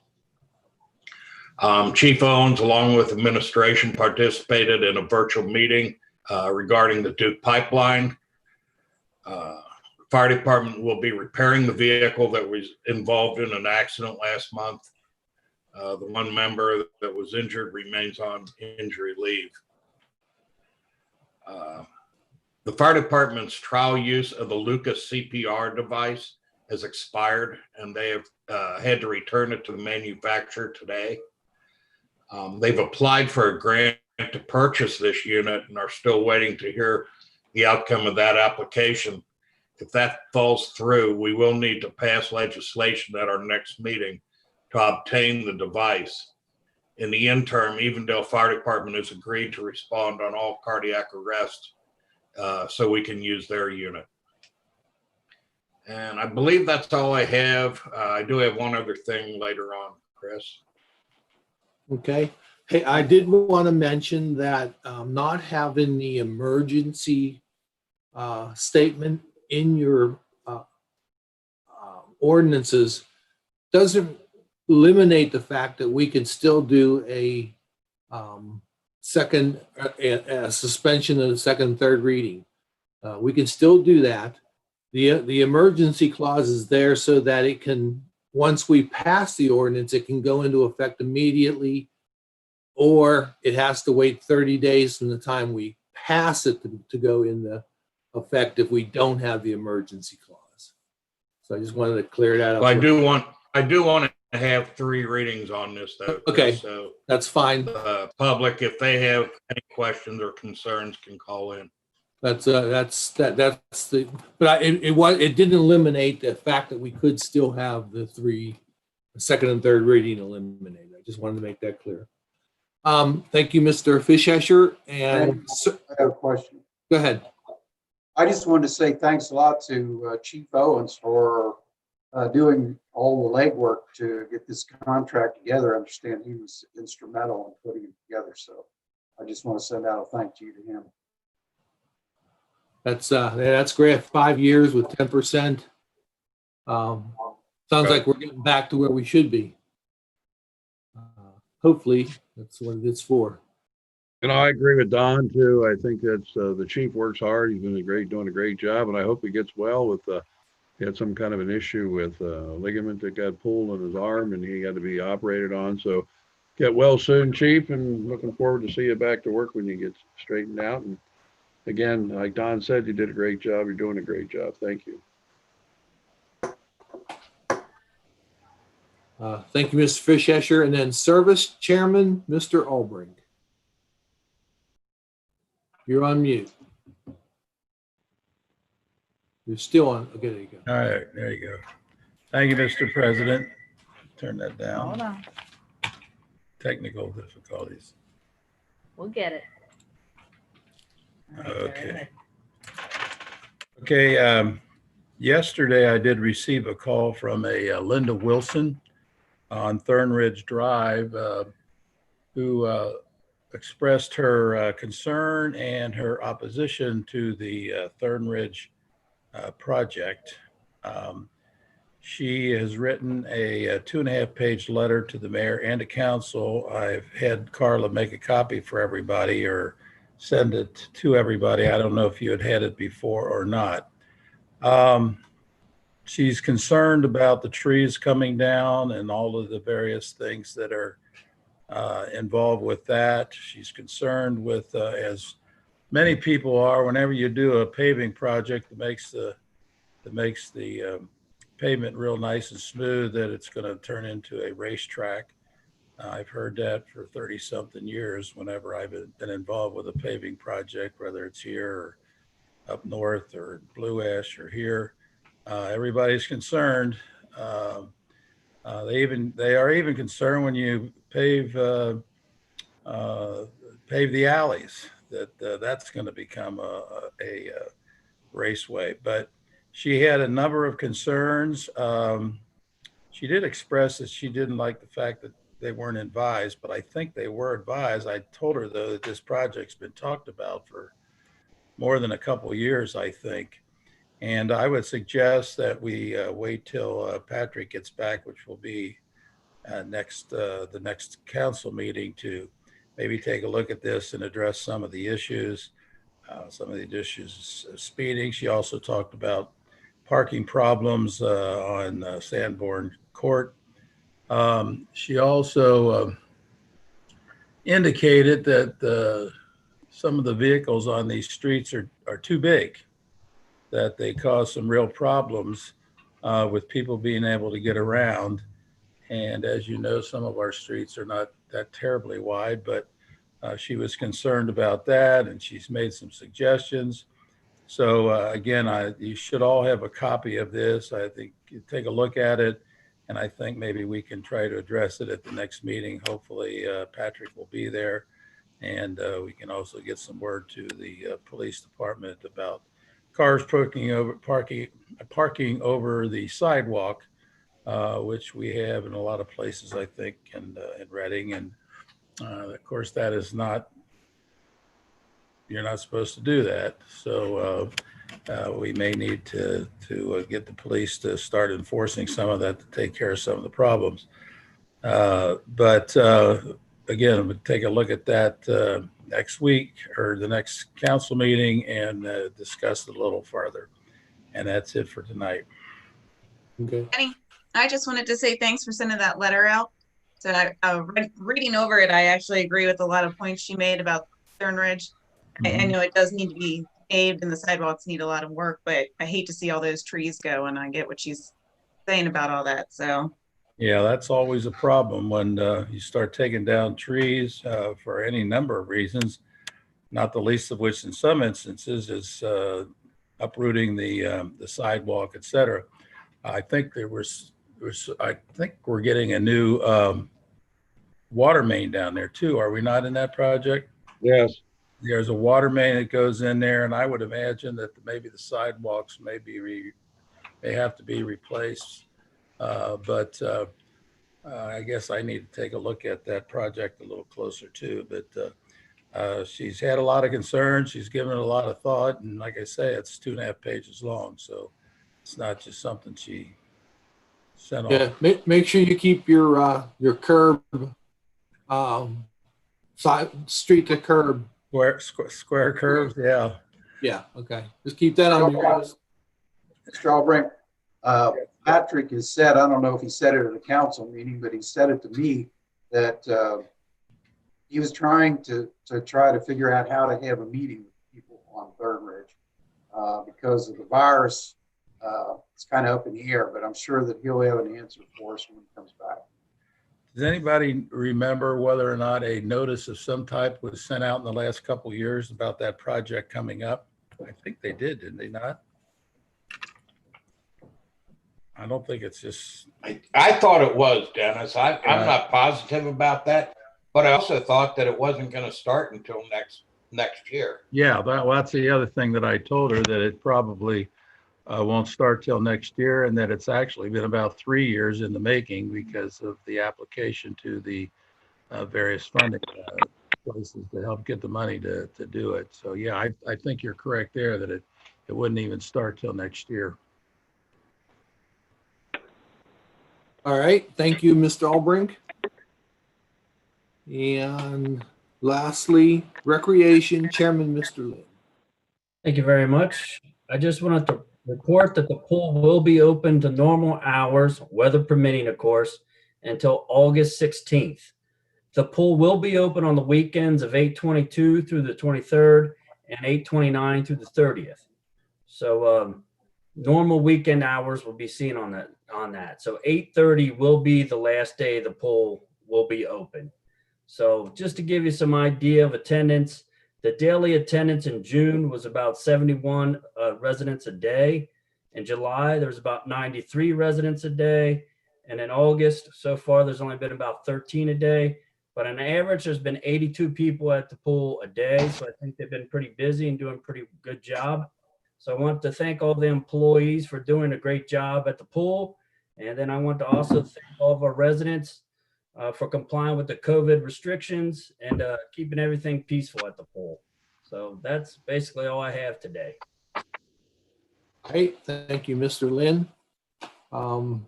Chief Owens, along with administration, participated in a virtual meeting regarding the Duke pipeline. Fire department will be repairing the vehicle that was involved in an accident last month. The one member that was injured remains on injury leave. The fire department's trial use of the Lucas CPR device has expired, and they have had to return it to the manufacturer today. They've applied for a grant to purchase this unit and are still waiting to hear the outcome of that application. If that falls through, we will need to pass legislation at our next meeting to obtain the device. In the interim, Evendale Fire Department has agreed to respond on all cardiac arrests, so we can use their unit. And I believe that's all I have. I do have one other thing later on, Chris. Okay. Hey, I did want to mention that not having the emergency statement in your ordinances doesn't eliminate the fact that we can still do a suspension of the second and third reading. We can still do that. The emergency clause is there so that it can, once we pass the ordinance, it can go into effect immediately, or it has to wait 30 days from the time we pass it to go into effect if we don't have the emergency clause. So I just wanted to clear that up. Well, I do want to have 3 readings on this, though. Okay, so that's fine. Public, if they have any questions or concerns, can call in. That's the, but it didn't eliminate the fact that we could still have the second and third reading eliminated. I just wanted to make that clear. Thank you, Mr. Fischescher. And I have a question. Go ahead. I just wanted to say thanks a lot to Chief Owens for doing all the legwork to get this contract together. I understand he was instrumental in putting it together. So I just want to send out a thank you to him. That's great. 5 years with 10%. Sounds like we're getting back to where we should be. Hopefully that's what it's for. And I agree with Don too. I think that's the chief works hard. He's doing a great job, and I hope he gets well with. He had some kind of an issue with a ligament that got pulled in his arm, and he had to be operated on. So get well soon, Chief, and looking forward to see you back to work when you get straightened out. And again, like Don said, you did a great job. You're doing a great job. Thank you. Thank you, Mr. Fischescher. And then Service Chairman, Mr. Albring. You're on mute. You're still on. Okay, there you go. All right, there you go. Thank you, Mr. President. Turn that down. Hold on. Technical difficulties. We'll get it. Okay. Okay. Yesterday, I did receive a call from a Linda Wilson on Thorn Ridge Drive, who expressed her concern and her opposition to the Thorn Ridge project. She has written a 2.5-page letter to the mayor and to council. I've had Carla make a copy for everybody or send it to everybody. I don't know if you had it before or not. She's concerned about the trees coming down and all of the various things that are involved with that. She's concerned with, as many people are, whenever you do a paving project that makes the pavement real nice and smooth, that it's going to turn into a racetrack. I've heard that for 30-something years whenever I've been involved with a paving project, whether it's here or up north or Blue Ash or here. Everybody's concerned. They are even concerned when you pave the alleys that that's going to become a raceway. But she had a number of concerns. She did express that she didn't like the fact that they weren't advised, but I think they were advised. I told her, though, that this project's been talked about for more than a couple of years, I think. And I would suggest that we wait till Patrick gets back, which will be the next council meeting, to maybe take a look at this and address some of the issues. Some of the issues of speeding. She also talked about parking problems on Sanborn Court. She also indicated that some of the vehicles on these streets are too big, that they cause some real problems with people being able to get around. And as you know, some of our streets are not that terribly wide, but she was concerned about that, and she's made some suggestions. So again, you should all have a copy of this. I think you take a look at it, and I think maybe we can try to address it at the next meeting. Hopefully Patrick will be there, and we can also get some word to the police department about cars parking over the sidewalk, which we have in a lot of places, I think, in Reading. And of course, that is not, you're not supposed to do that. So we may need to get the police to start enforcing some of that to take care of some of the problems. But again, we'll take a look at that next week or the next council meeting and discuss it a little further. And that's it for tonight. Okay. Kenny, I just wanted to say thanks for sending that letter out. So reading over it, I actually agree with a lot of points she made about Thorn Ridge. I know it does need to be paved and the sidewalks need a lot of work, but I hate to see all those trees go, and I get what she's saying about all that. So yeah, that's always a problem when you start taking down trees for any number of reasons, not the least of which in some instances is uprooting the sidewalk, et cetera. I think I think we're getting a new water main down there too. Are we not in that project? Yes. There's a water main that goes in there, and I would imagine that maybe the sidewalks may have to be replaced But I guess I need to take a look at that project a little closer too. But she's had a lot of concerns. She's given it a lot of thought. And like I say, it's 2.5 pages long. So it's not just something she sent Yeah, off. make sure you keep your curb, side, street to curb. Square curves, yeah. Yeah, okay. Just keep that on your list. Mr. Albrecht, Patrick has said, I don't know if he said it at a council meeting, but he said it to me that he was trying to figure out how to have a meeting with people on Third Ridge because of the virus. It's kind of up in the air, but I'm sure that he'll have an answer for us when he comes back. Does anybody remember whether or not a notice of some type was sent out in the last couple of years about that project coming up? I think they didn't they not? I don't think it's just. I thought it was, Dennis. I'm not positive about that, but I also thought that it wasn't going to start until next year. Yeah, that's the other thing that I told her, that it probably won't start till next year, and that it's actually been about 3 years in the making because of the application to the various funding places to help get the money to do it. So yeah, I think you're correct there that it wouldn't even start till next year. All right, thank you, Mr. Albrecht. And lastly, Recreation Chairman, Mr. Lynn. Thank you very much. I just wanted to report that the pool will be open to normal hours, weather permitting, of course, until August 16th. The pool will be open on the weekends of 8/22 through the 23rd and 8/29 through the 30th. So normal weekend hours will be seen on that. So 8:30 will be the last day the pool will be open. So just to give you some idea of attendance, the daily attendance in June was about 71 residents a day. In July, there's about 93 residents a day. And in August, so far, there's only been about 13 a day. But on average, there's been 82 people at the pool a day. So I think they've been pretty busy and doing a pretty good job. So I want to thank all the employees for doing a great job at the pool. And then I want to also thank all of our residents for complying with the COVID restrictions and keeping everything peaceful at the pool. So that's basically all I have today. Great, thank you, Mr. Lynn. Want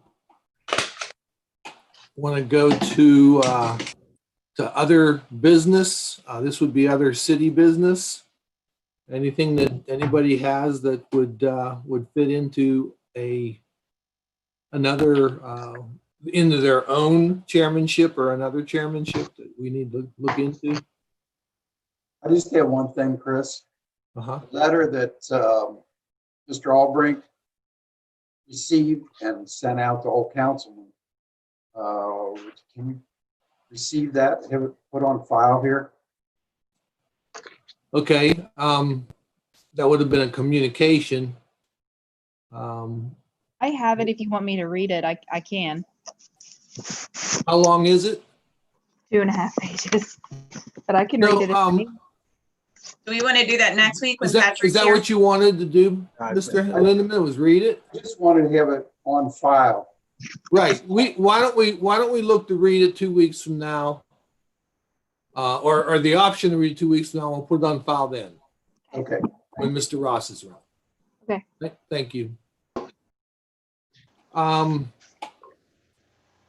to go to other business. This would be other city business. Anything that anybody has that would fit into into their own chairmanship or another chairmanship that we need to look into? I just have one thing, Chris. Uh-huh. The letter that Mr. Albrecht received and sent out to all councilmen. Can we receive that, have it put on file here? Okay, that would have been a communication. I have it if you want me to read it. I can. How long is it? 2.5 pages. But I can read it. Do we want to do that next week when Is that Patrick's here? what you wanted to do, Mr. Lindeman, was read it? I just wanted to have it on file. Right. Why don't we look to read it 2 weeks from now? Or the option to read it 2 weeks from now, we'll put it on file then. Okay. When Mr. Ross is around. Okay. Thank you.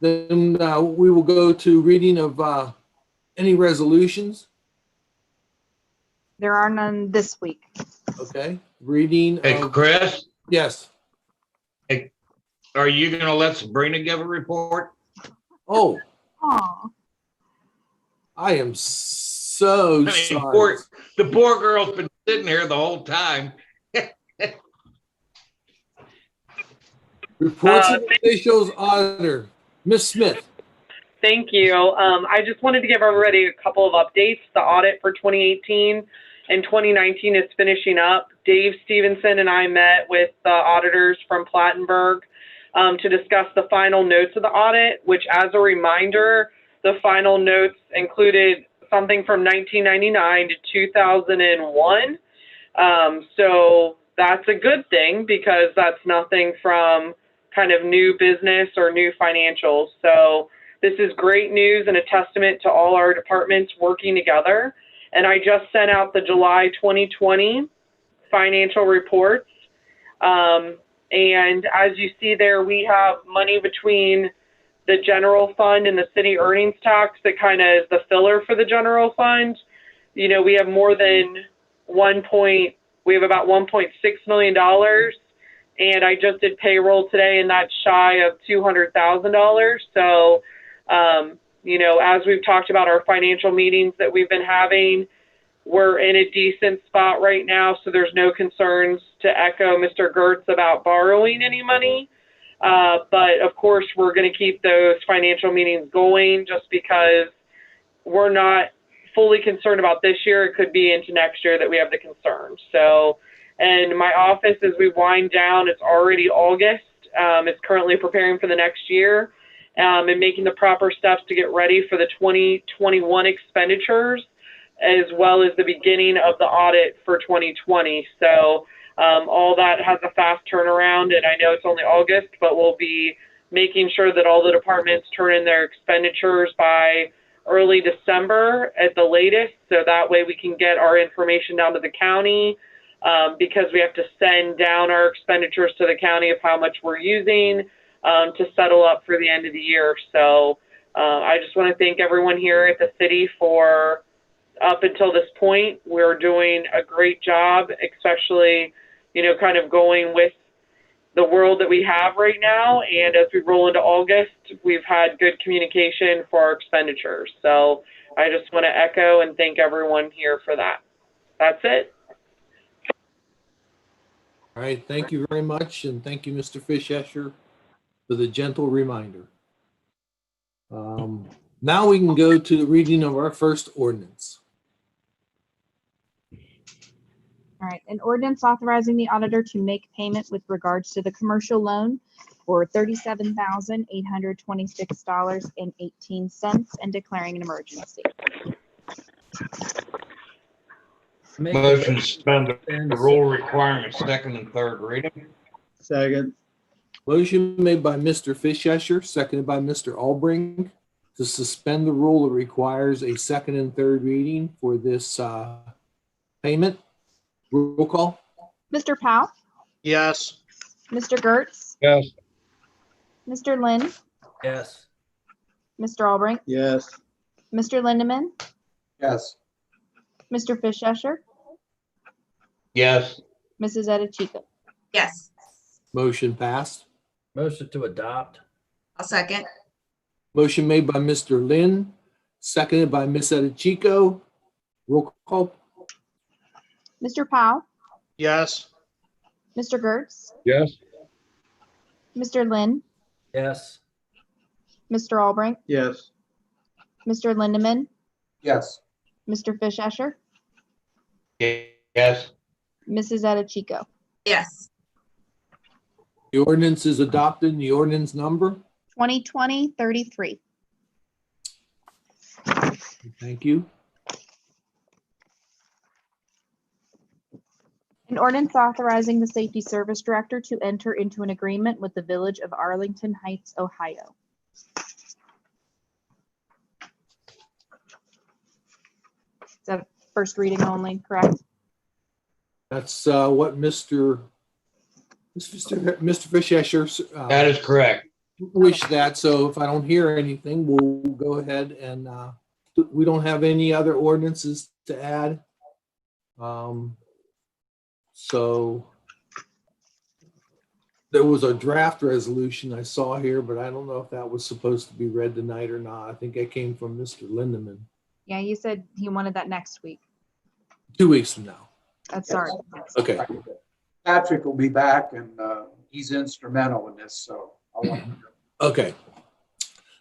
Then we will go to reading of any resolutions. There are none this week. Okay. Reading Hey, of, Chris, yes. are you going to let Sabrina give a report? Oh, Aw. I am so I mean, sorry. the poor girl's been sitting here the whole time. Reports of officials, auditor, Ms. Smith. Thank you. I just wanted to give everybody a couple of updates. The audit for 2018 and 2019 is finishing up. Dave Stevenson and I met with the auditors from Plattenberg to discuss the final notes of the audit, which, as a reminder, the final notes included something from 1999 to 2001. So that's a good thing because that's nothing from kind of new business or new financials. So this is great news and a testament to all our departments working together. And I just sent out the July 2020 financial reports. And as you see there, we have money between the general fund and the city earnings tax that kind of is the filler for the general fund. You know, we have more than we have about $1.6 million. And I just did payroll today, and that's shy of $200,000. So, you know, as we've talked about our financial meetings that we've been having, we're in a decent spot right now, so there's no concerns, to echo Mr. Gertz, about borrowing any money. But of course, we're going to keep those financial meetings going just because we're not fully concerned about this year. It could be into next year that we have the concern. So, and my office, as we wind down, it's already August. It's currently preparing for the next year and making the proper steps to get ready for the 2021 expenditures, as well as the beginning of the audit for 2020. So all that has a fast turnaround, and I know it's only August, but we'll be making sure that all the departments turn in their expenditures by early December at the latest, so that way we can get our information down to the county, because we have to send down our expenditures to the county of how much we're using to settle up for the end of the year. So I just want to thank everyone here at the city for, up until this point, we're doing a great job, especially, you know, kind of going with the world that we have right now. And as we roll into August, we've had good communication for our expenditures. So I just want to echo and thank everyone here for that. That's it. All right, thank you very much, and thank you, Mr. Fischescher, for the gentle reminder. Now we can go to the reading of our first ordinance. All right, an ordinance authorizing the auditor to make payment with regards to the commercial loan for $37,826.18 and declaring an emergency. Motion to suspend the rule requiring a second and third reading. Second. Motion made by Mr. Fischescher, seconded by Mr. Albrecht, to suspend the rule that requires a second and third reading for this payment. Roll call. Mr. Powell, Yes. Mr. Gertz, Yes. Mr. Lynn, Yes. Mr. Albrecht, Yes. Mr. Lindeman, Yes. Mr. Fischescher, Yes. Mrs. Edichico. Yes, Motion passed. Motion to adopt. I'll second. Motion made by Mr. Lynn, seconded by Ms. Edichico. Roll call. Mr. Powell, Yes. Mr. Gertz, Yes. Mr. Lynn, Yes. Mr. Albrecht, Yes. Mr. Lindeman, Yes. Mr. Fischescher, Yes. Mrs. Edichico. Yes, The ordinance is adopted. The ordinance number. 2020-33. Thank you. An ordinance authorizing the Safety Service Director to enter into an agreement with the Village of Arlington Heights, Ohio. Is that first reading only, correct? That's what Mr. Fischescher That is correct. wish that. So if I don't hear anything, we'll go ahead and we don't have any other ordinances to add. So there was a draft resolution I saw here, but I don't know if that was supposed to be read tonight or not. I think that came from Mr. Lindeman. Yeah, you said he wanted that next week. 2 weeks from now. That's sorry. Okay. Patrick will be back, and he's instrumental in this, so I want to. Okay.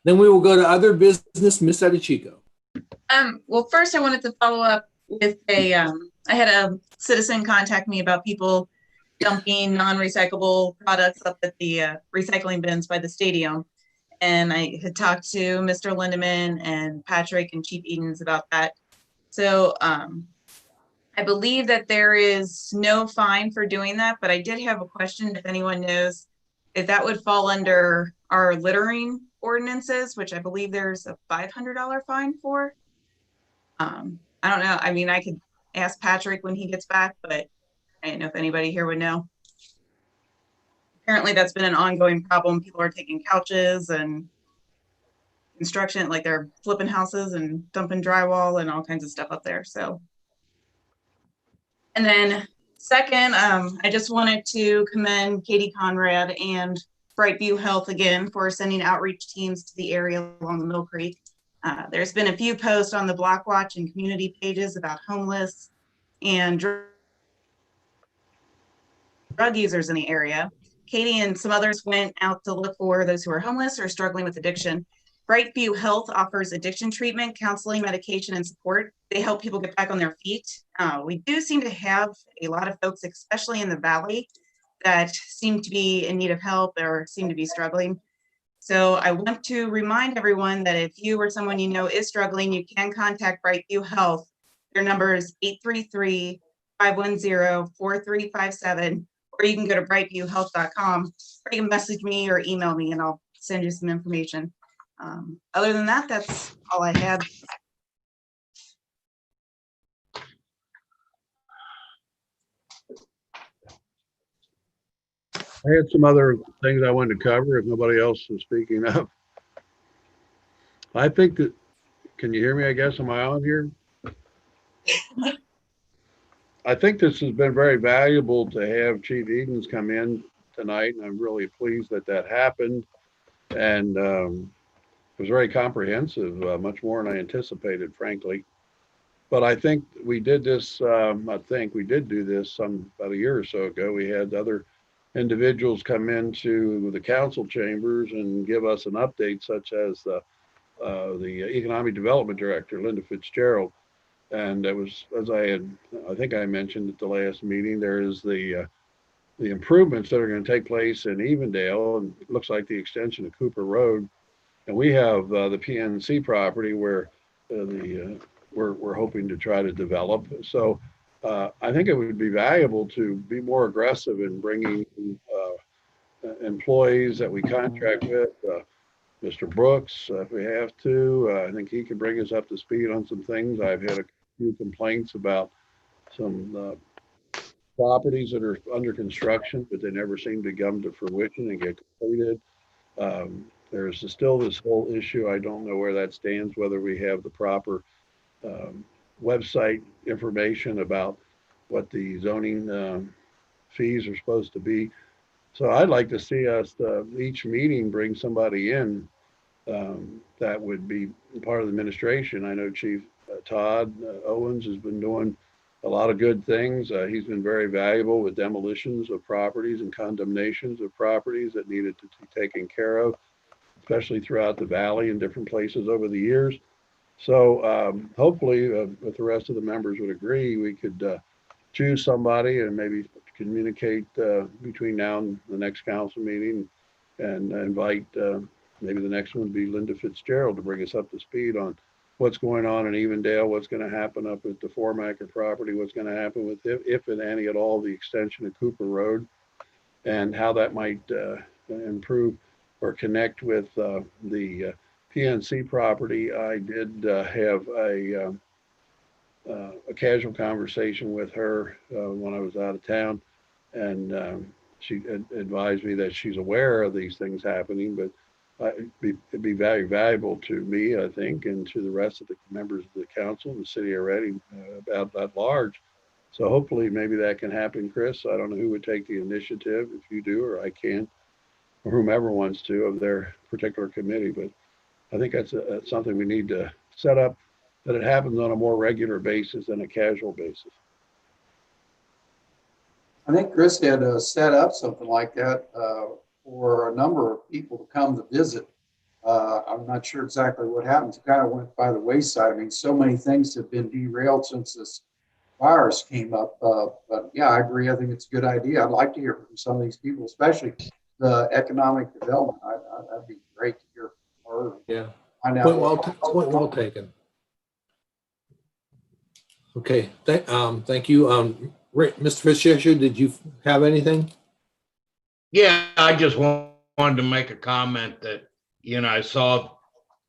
Then we will go to other business, Ms. Edichico. well, first I wanted to follow up with I had a citizen contact me about people dumping non-recyclable products up at the recycling bins by the stadium. And I had talked to Mr. Lindeman and Patrick and Chief Edens about that. So I believe that there is no fine for doing that, but I did have a question if anyone knows if that would fall under our littering ordinances, which I believe there's a $500 fine for. I don't know. I mean, I could ask Patrick when he gets back, but I didn't know if anybody here would know. Apparently that's been an ongoing problem. People are taking couches and construction, like they're flipping houses and dumping drywall and all kinds of stuff up there. So, and then second, I just wanted to commend Katie Conrad and Brightview Health again for sending outreach teams to the area along the Mill Creek. There's been a few posts on the Block Watch and community pages about homeless and drug users in the area. Katie and some others went out to look for those who are homeless or struggling with addiction. Brightview Health offers addiction treatment, counseling, medication, and support. They help people get back on their feet. We do seem to have a lot of folks, especially in the Valley, that seem to be in need of help or seem to be struggling. So I want to remind everyone that if you or someone you know is struggling, you can contact Brightview Health. Their number is 833-510-4357, or you can go to brightviewhealth.com, or you can message me or email me and I'll send you some information. Other than that, that's all I had. I had some other things I wanted to cover if nobody else is speaking up. I think that, can you hear me, I guess? Am I on here? I think this has been very valuable to have Chief Edens come in tonight, and I'm really pleased that that happened. And it was very comprehensive, much more than I anticipated, frankly. But I think we did this, we did do this about a year or so ago. We had other individuals come into the council chambers and give us an update, such as the Economic Development Director, Linda Fitzgerald. And it was, as I think I mentioned at the last meeting, there is the improvements that are going to take place in Evendale, and it looks like the extension of Cooper Road. And we have the PNC property where we're hoping to try to develop. So I think it would be valuable to be more aggressive in bringing employees that we contract with. Mr. Brooks, if we have to, I think he can bring us up to speed on some things. I've had a few complaints about some properties that are under construction, but they never seem to come to fruition and get completed. There's still this whole issue. I don't know where that stands, whether we have the proper website information about what the zoning fees are supposed to be. So I'd like to see us each meeting bring somebody in that would be part of the administration. I know Chief Todd Owens has been doing a lot of good things. He's been very valuable with demolitions of properties and condemnations of properties that needed to be taken care of, especially throughout the valley and different places over the years. So hopefully, if the rest of the members would agree, we could choose somebody and maybe communicate between now and the next council meeting and invite, maybe the next one would be Linda Fitzgerald to bring us up to speed on what's going on in Evendale, what's going to happen up at the Formacker property, what's going to happen with, if and any at all, the extension of Cooper Road, and how that might improve or connect with the PNC property. I did have a casual conversation with her when I was out of town, and she advised me that she's aware of these things happening, but it'd be very valuable to me, I think, and to the rest of the members of the council and the city of Reading about that large. So hopefully maybe that can happen, Chris. I don't know who would take the initiative, if you do or I can, or whomever wants to, of their particular committee. But I think that's something we need to set up, that it happens on a more regular basis than a casual basis. I think Chris had set up something like that for a number of people to come to visit. I'm not sure exactly what happened. It kind of went by the wayside. I mean, so many things have been derailed since this virus came up. But yeah, I agree. I think it's a good idea. I'd like to hear from some of these people, especially the economic development. That'd be great to hear from her. Yeah. Point well taken. Okay. Thank you. Mr. Fitzgerald, did you have anything? Yeah, I just want wanted to make a comment that, I saw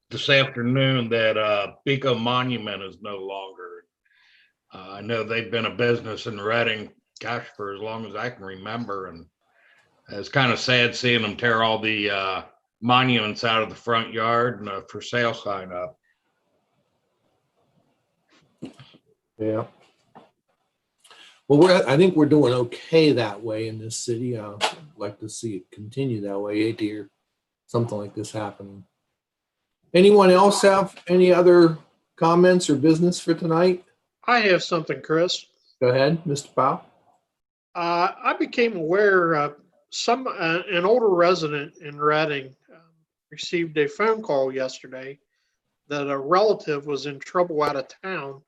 this afternoon that Pico Monument is no longer. I know they've been a business in Reading, gosh, for as long as I can remember. And it's kind of sad seeing them tear all the monuments out of the front yard and a for sale sign up. Yeah. Well, I think we're doing okay that way in this city. I'd like to see it continue that way. Hate to hear something like this happening. Anyone else have any other comments or business for tonight? I have something, Chris. Go ahead, Mr. Powell. I became aware an older resident in Reading received a phone call yesterday that a relative was in trouble out of town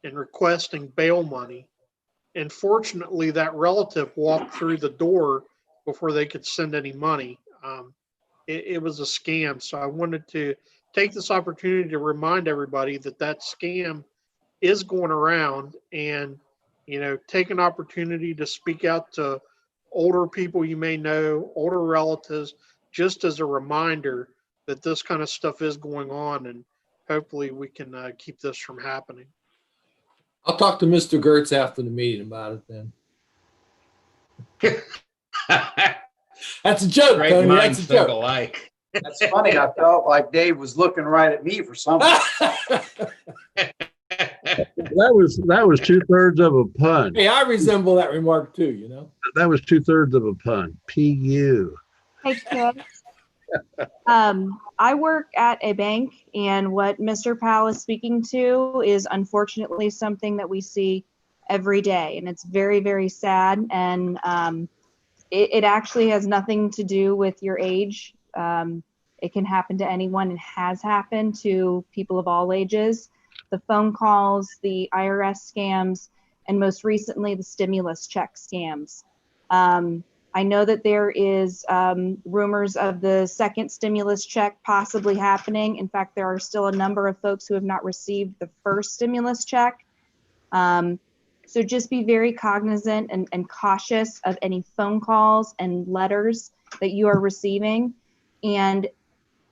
and requesting bail money. And fortunately, that relative walked through the door before they could send any money. It was a scam. So I wanted to take this opportunity to remind everybody that scam is going around, and, take an opportunity to speak out to older people you may know, older relatives, just as a reminder that this kind of stuff is going on, and hopefully we can keep this from happening. I'll talk to Mr. Gertz after the meeting about it then. That's a joke, Great Tony. minds That's a think joke. alike. That's funny. I felt like Dave was looking right at me for something. That was 2/3 of a pun. Hey, I resemble that remark too, That was 2/3 of a pun. PU. Hey, Chris. I work at a bank, and what Mr. Powell is speaking to is unfortunately something that we see every day, and it's very, very sad. And it actually has nothing to do with your age. It can happen to anyone. It has happened to people of all ages. The phone calls, the IRS scams, and most recently the stimulus check scams. I know that there is rumors of the second stimulus check possibly happening. In fact, there are still a number of folks who have not received the first stimulus check. So just be very cognizant and cautious of any phone calls and letters that you are receiving. And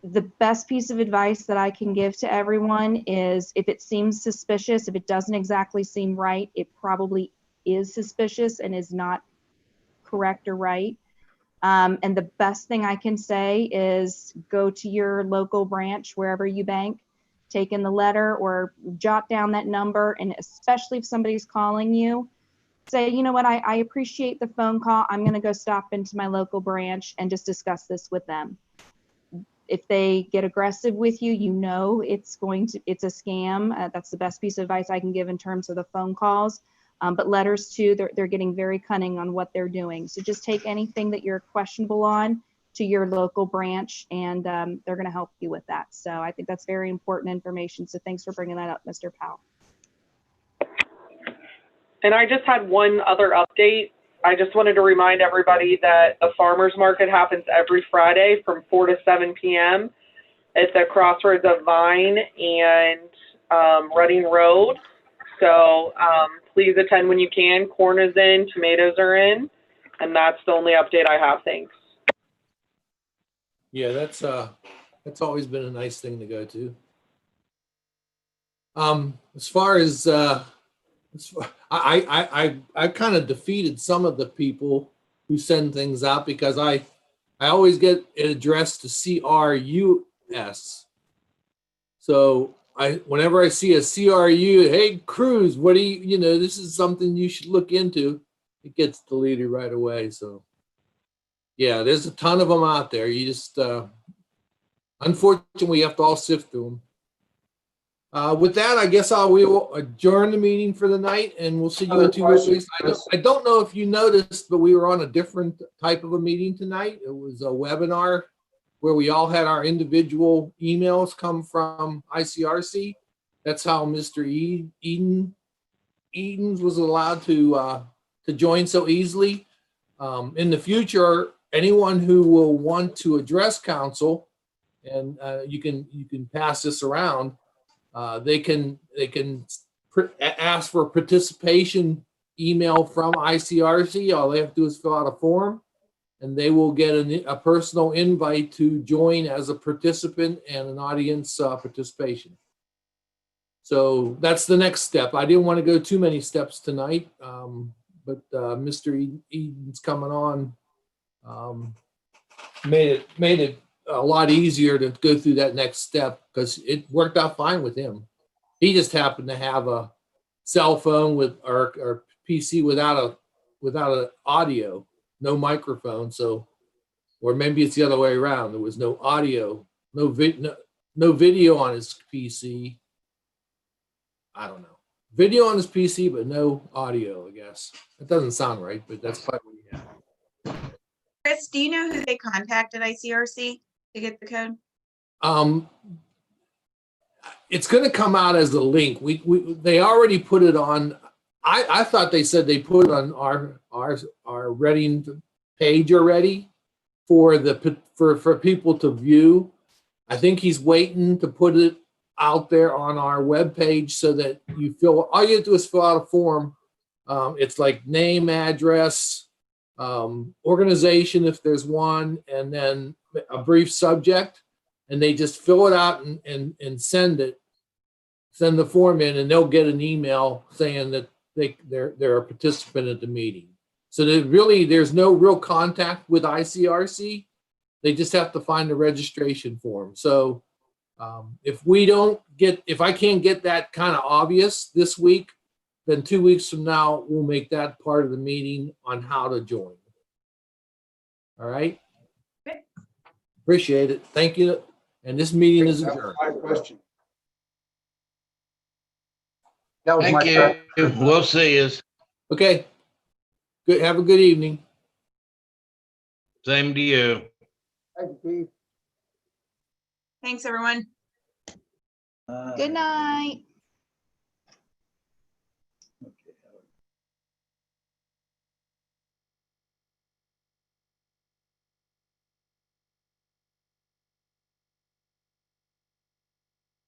the best piece of advice that I can give to everyone is, if it seems suspicious, if it doesn't exactly seem right, it probably is suspicious and is not correct or right. And the best thing I can say is go to your local branch, wherever you bank, take in the letter or jot down that number. And especially if somebody's calling you, say, you know what, I appreciate the phone call. I'm going to go stop into my local branch and just discuss this with them. If they get aggressive with you, it's a scam. That's the best piece of advice I can give in terms of the phone calls. But letters too, they're getting very cunning on what they're doing. So just take anything that you're questionable on to your local branch, and they're going to help you with that. So I think that's very important information. So thanks for bringing that up, Mr. Powell. And I just had one other update. I just wanted to remind everybody that the farmers market happens every Friday from 4 to 7 p.m. at the crossroads of Vine and Reading Road. So please attend when you can. Corn is in, tomatoes are in, and that's the only update I have. Thanks. Yeah, that's always been a nice thing to go to. As far as I kind of defeated some of the people who send things out, because I always get it addressed to CRUS. So whenever I see a CRU, hey Cruz, what do you this is something you should look into, it gets deleted right away. So yeah, there's a ton of them out there. You just unfortunately, we have to all sift through them. With that, I guess we will adjourn the meeting for the night, and we'll see you in 2 weeks. I don't know if you noticed, but we were on a different type of a meeting tonight. It was a webinar where we all had our individual emails come from ICRC. That's how Mr. Edens was allowed to join so easily. In the future, anyone who will want to address council, and you can pass this around. They can ask for participation email from ICRC. All they have to do is fill out a form, and they will get a personal invite to join as a participant and an audience participation. So that's the next step. I didn't want to go too many steps tonight, but Mr. Eden's coming on made it a lot easier to go through that next step because it worked out fine with him. He just happened to have a cell phone with or PC without an audio, no microphone. So, or maybe it's the other way around. There was no audio, no video on his PC. I don't know. Video on his PC, but no audio, I guess. That doesn't sound right, but that's probably what he had. Chris, do you know who they contacted ICRC to get the code? It's going to come out as a link. They already put it on. I thought they said they put it on our Reading page already for people to view. I think he's waiting to put it out there on our webpage so that all you have to do is fill out a form. It's like name, address, organization if there's one, and then a brief subject, and they just fill it out and send the form in, and they'll get an email saying that they're a participant at the meeting. So there's no real contact with ICRC. They just have to find the registration form. So if I can't get that kind of obvious this week, then 2 weeks from now, we'll make that part of the meeting on how to join. All right? Okay. Appreciate it. Thank you. And this meeting is That was adjourned. my question. That was my Thank question. you. We'll see you. Okay. Good. Have a good evening. Same to you. Thank you, Keith. Thanks, everyone. Good night.